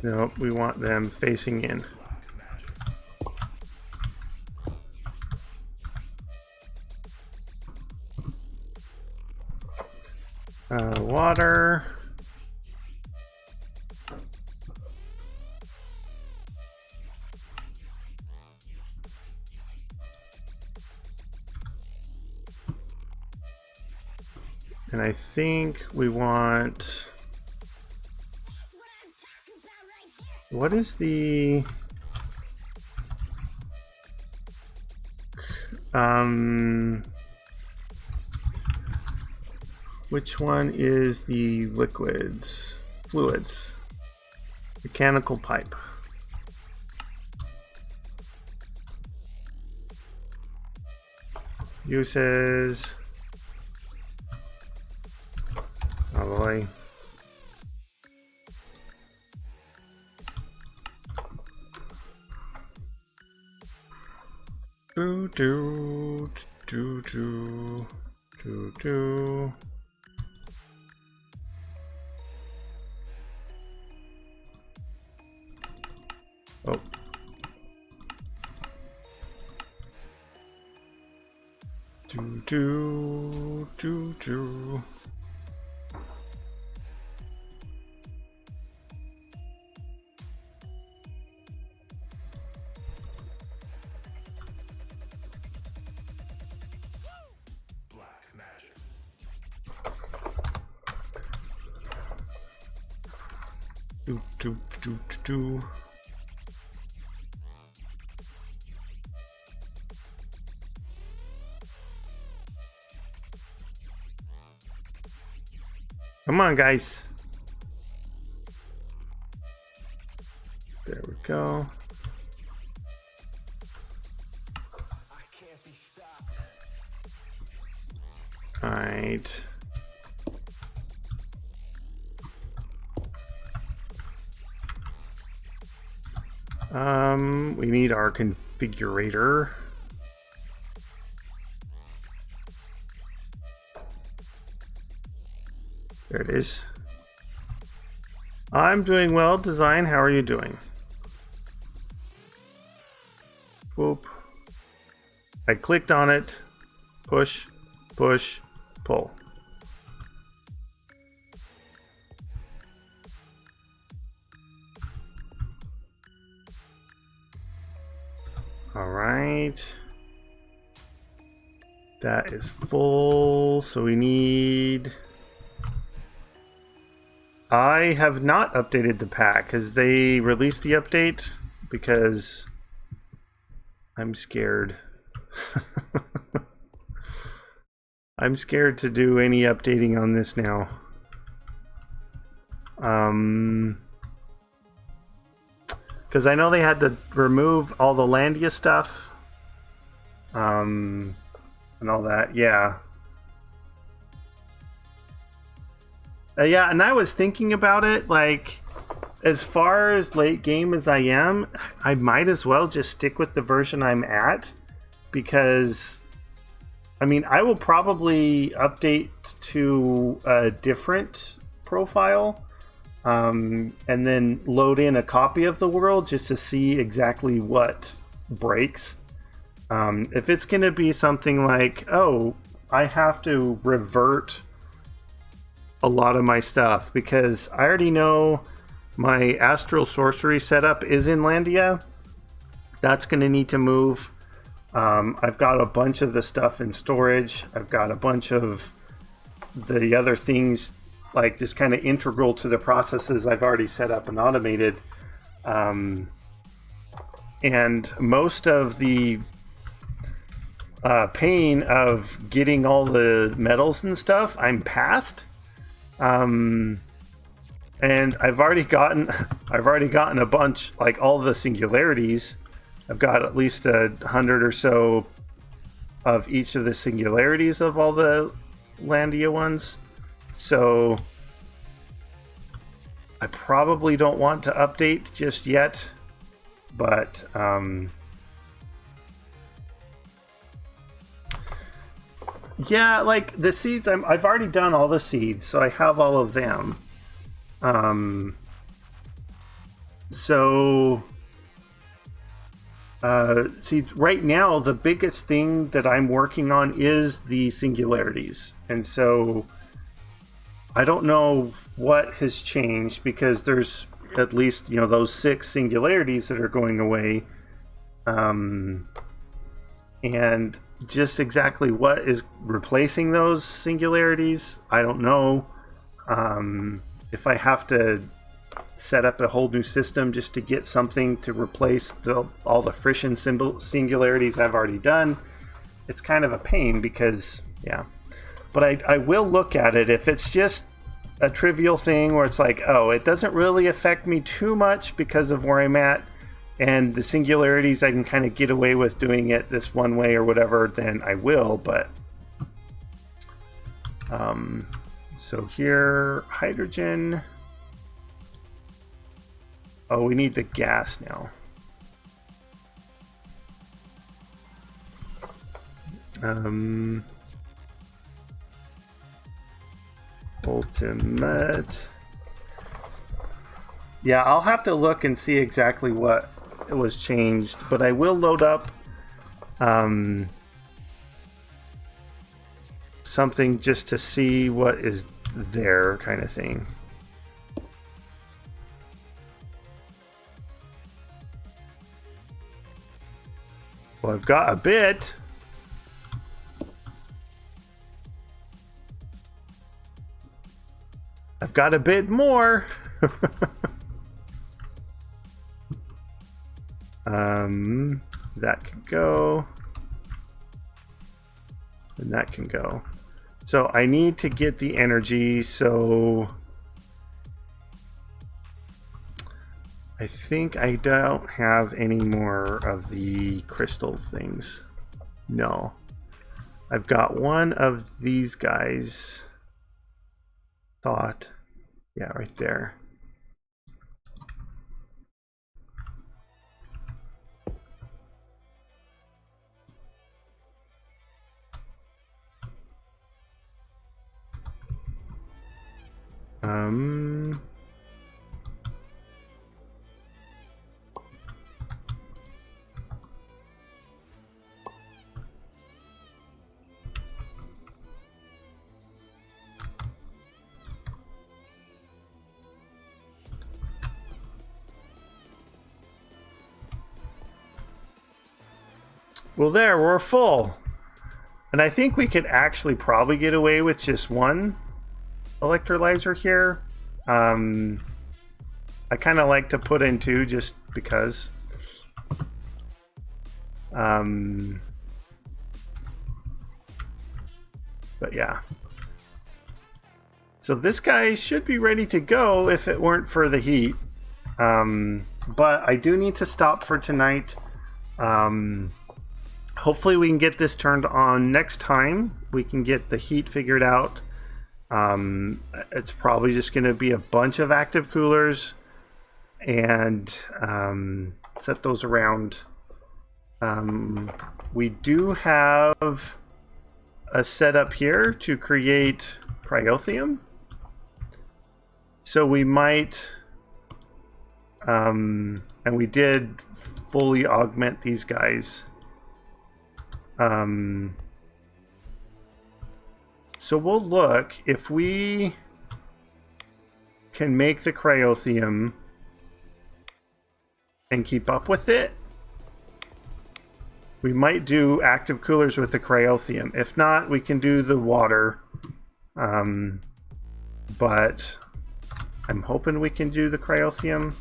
No, we want them facing in. Water. And I think we want... What is the... Which one is the liquids? Fluids. Mechanical pipe. Uses. Oh boy. Do do do do do do. Oh. Do do do do. Do do do do. Come on, guys. There we go. I can't be stopped. All right. We need our configurator. There it is. I'm doing well, design. How are you doing? Whoop. I clicked on it. Push, push, pull. All right. That is full, so we need... I have not updated the pack. Because they released the update? Because I'm scared. I'm scared to do any updating on this now. Because I know they had to remove all the Landia stuff. And all that, yeah. Yeah, and I was thinking about it, like, as far as late game as I am, I might as well just stick with the version I'm at, because I mean, I will probably update to a different profile, and then load in a copy of the world just to see exactly what breaks. If it's going to be something like, oh, I have to revert a lot of my stuff because I already know my astral sorcery setup is in Landia, that's going to need to move. I've got a bunch of the stuff in storage. I've got a bunch of the other things, like just kind of integral to the processes I've already set up and automated. And most of the pain of getting all the metals and stuff, I'm past. And I've already gotten a bunch, like all the singularities. I've got at least 100 or so of each of the singularities of all the Landia ones. So I probably don't want to update just yet, but yeah, like the seeds, I've already done all the seeds, so I have all of them. See, right now, the biggest thing that I'm working on is the singularities. And so I don't know what has changed, because there's at least, those 6 singularities that are going away. And just exactly what is replacing those singularities, I don't know. If I have to set up a whole new system just to get something to replace all the Frisian singularities I've already done, it's kind of a pain, because but I will look at it. If it's just a trivial thing where it's like, oh, it doesn't really affect me too much because of where I'm at, and the singularities I can kind of get away with doing it this one way or whatever, then I will. But so here, hydrogen. Oh, we need the gas now. Ultimate. Yeah, I'll have to look and see exactly what it was changed, but I will load up something just to see what is there, kind of thing. Well, I've got a bit. I've got a bit more. That can go. And that can go. So I need to get the energy, so I think I don't have any more of the crystal things. No. I've got one of these guys. Thought. Yeah, right there. Well, there, we're full. And I think we could actually probably get away with just one electrolyzer here. I kind of like to put in 2 just because. But yeah. So this guy should be ready to go if it weren't for the heat. But I do need to stop for tonight. Hopefully we can get this turned on next time. We can get the heat figured out. It's probably just going to be a bunch of active coolers. and set those around. We do have a setup here to create cryothium. So we might, and we did fully augment these guys. So we'll look if we can make the cryothium and keep up with it. We might do active coolers with the cryothium. If not, we can do the water. But I'm hoping we can do the cryothium.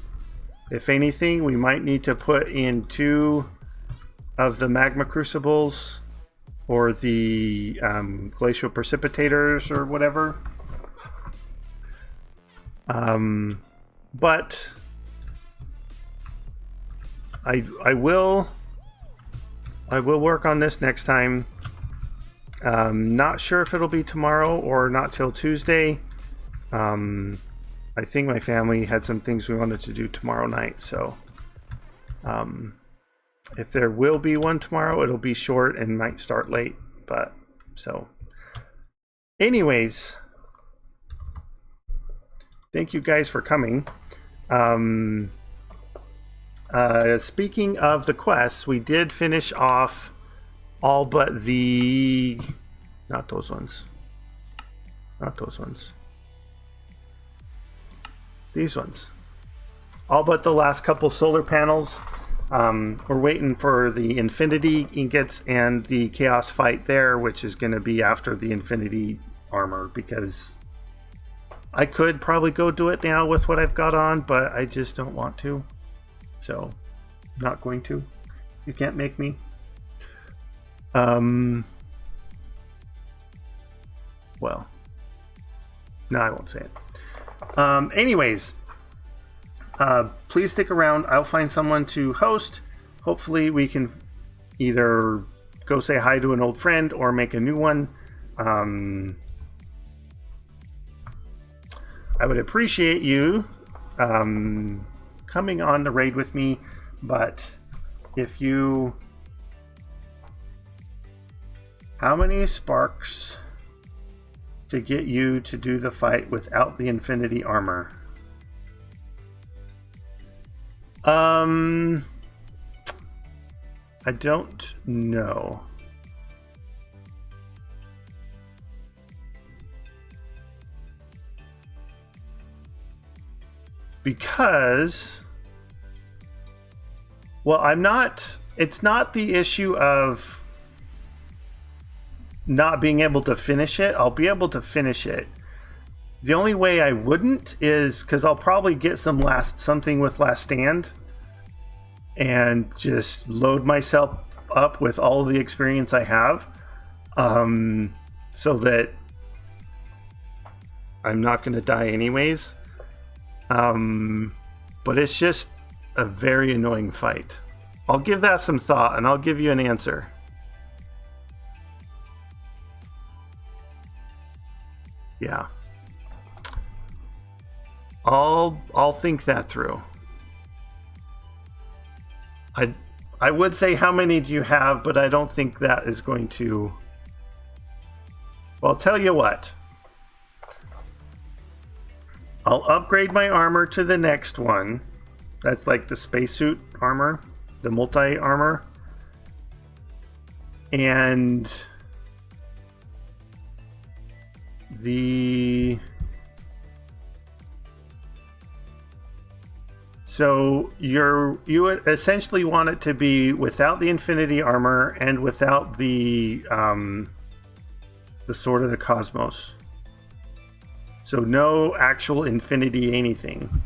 If anything, we might need to put in 2 of the magma crucibles or the glacial precipitators or whatever. But I will work on this next time. Not sure if it'll be tomorrow or not till Tuesday. I think my family had some things we wanted to do tomorrow night, so if there will be one tomorrow, it'll be short and might start late. But so anyways, thank you guys for coming. Speaking of the quests, we did finish off all but the... not those ones. Not those ones. These ones. All but the last couple solar panels. We're waiting for the Infinity ingots and the Chaos fight there, which is going to be after the Infinity armor, because I could probably go do it now with what I've got on, but I just don't want to. So, not going to. You can't make me. Well, no, I won't say it. Anyways, please stick around. I'll find someone to host. Hopefully we can either go say hi to an old friend or make a new one. I would appreciate you coming on the raid with me, but if you... how many sparks to get you to do the fight without the Infinity armor? I don't know. Because, well, it's not the issue of not being able to finish it. I'll be able to finish it. The only way I wouldn't is because I'll probably get something with Last Stand and just load myself up with all of the experience I have, so that I'm not going to die anyways. But it's just a very annoying fight. I'll give that some thought and I'll give you an answer. Yeah. I'll think that through. I would say how many do you have, but I don't think that is going to... well, I'll tell you what. I'll upgrade my armor to the next one. That's like the spacesuit armor, the multi-armor. And so you essentially want it to be without the Infinity armor and without the Sword of the Cosmos. So no actual Infinity anything.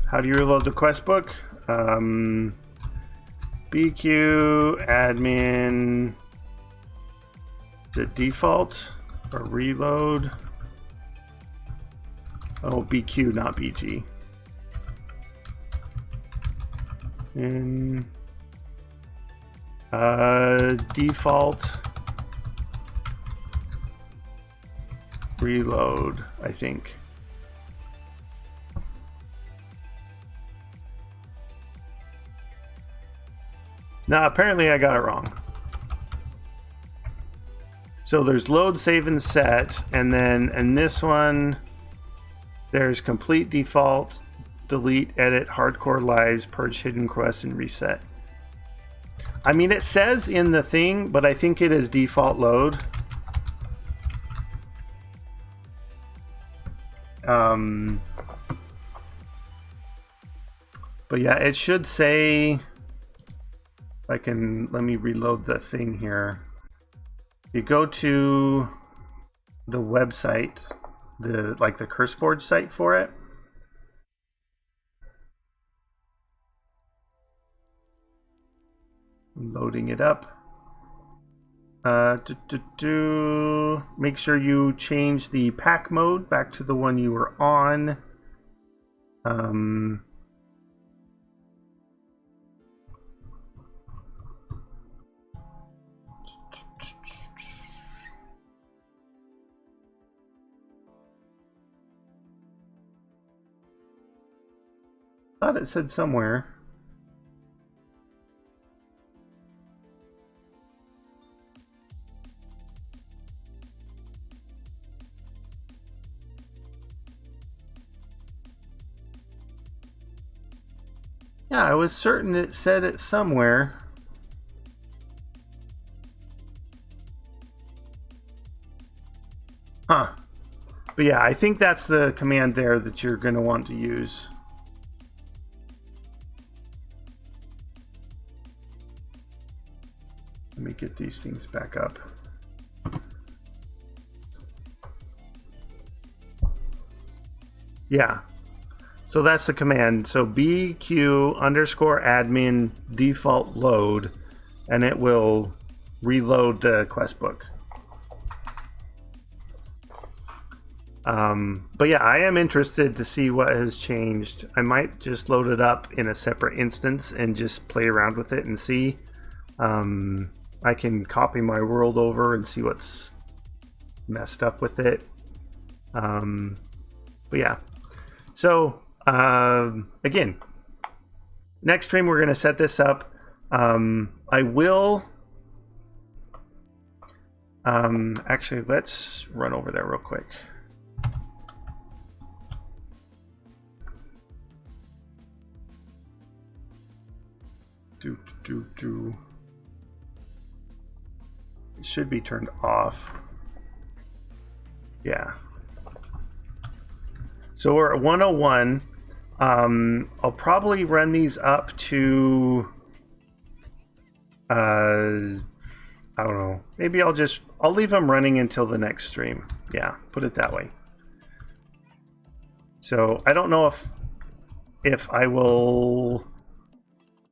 How do you reload the quest book? BQ, admin. Is it default or reload? Oh, BQ, not BG. And default reload, I think. Now, apparently I got it wrong. So there's load, save, and set, and then in this one, there's complete, default, delete, edit, hardcore lives, purge hidden quests, and reset. I mean, it says in the thing, but I think it is default load. But yeah, it should say, let me reload the thing here. You go to the website, the CurseForge site for it. Loading it up. Make sure you change the pack mode back to the one you were on. Thought it said somewhere. Yeah, I was certain it said it somewhere. Huh. But yeah, I think that's the command there that you're going to want to use. Let me get these things back up. Yeah. So that's the command. So BQ_admin default load, and it will reload the quest book. But yeah, I am interested to see what has changed. I might just load it up in a separate instance and just play around with it and see. I can copy my world over and see what's messed up with it. But yeah. So again, next stream we're going to set this up. I will actually, let's run over there real quick. It should be turned off. Yeah. So we're at 101. I'll probably run these up to I don't know. Maybe I'll leave them running until the next stream. Yeah, put it that way. So I don't know if I will.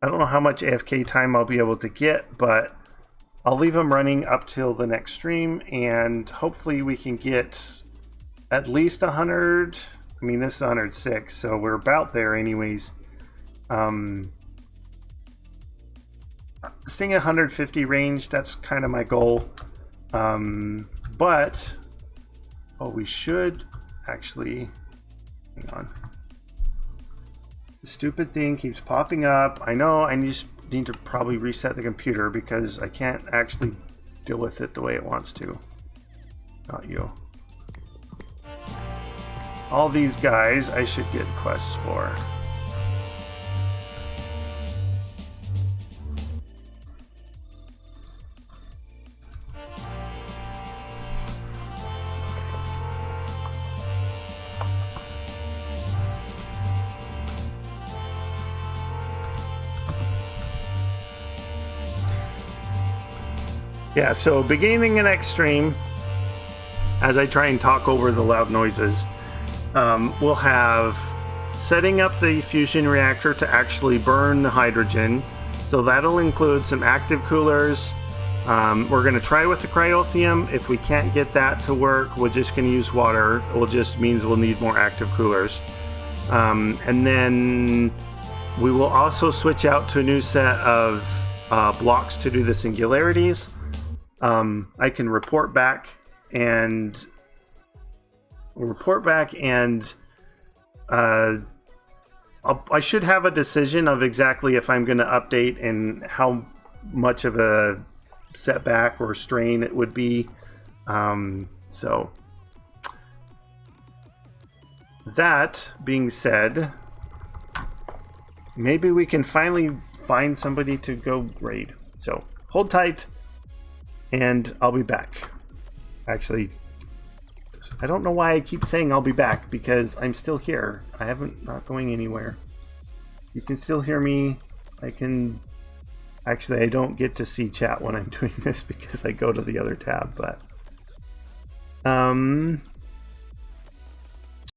I don't know how much AFK time I'll be able to get, but I'll leave them running up till the next stream, and hopefully we can get at least 100. I mean, this is 106, so we're about there anyways. Staying at 150 range, that's kind of my goal. But we should actually, hang on. The stupid thing keeps popping up. I know I just need to probably reset the computer because I can't actually deal with it the way it wants to. Not you. All these guys I should get quests for. Yeah, so beginning the next stream, as I try and talk over the loud noises, we'll have setting up the fusion reactor to actually burn the hydrogen. So that'll include some active coolers. We're going to try with the cryothium. If we can't get that to work, we're just going to use water. It just means we'll need more active coolers. And then we will also switch out to a new set of blocks to do the singularities. I can report back and we'll report back, and I should have a decision of exactly if I'm going to update and how much of a setback or strain it would be. So that being said, maybe we can finally find somebody to go raid. So hold tight, and I'll be back. Actually, I don't know why I keep saying I'll be back, because I'm still here. Not going anywhere. You can still hear me. I don't get to see chat when I'm doing this because I go to the other tab, but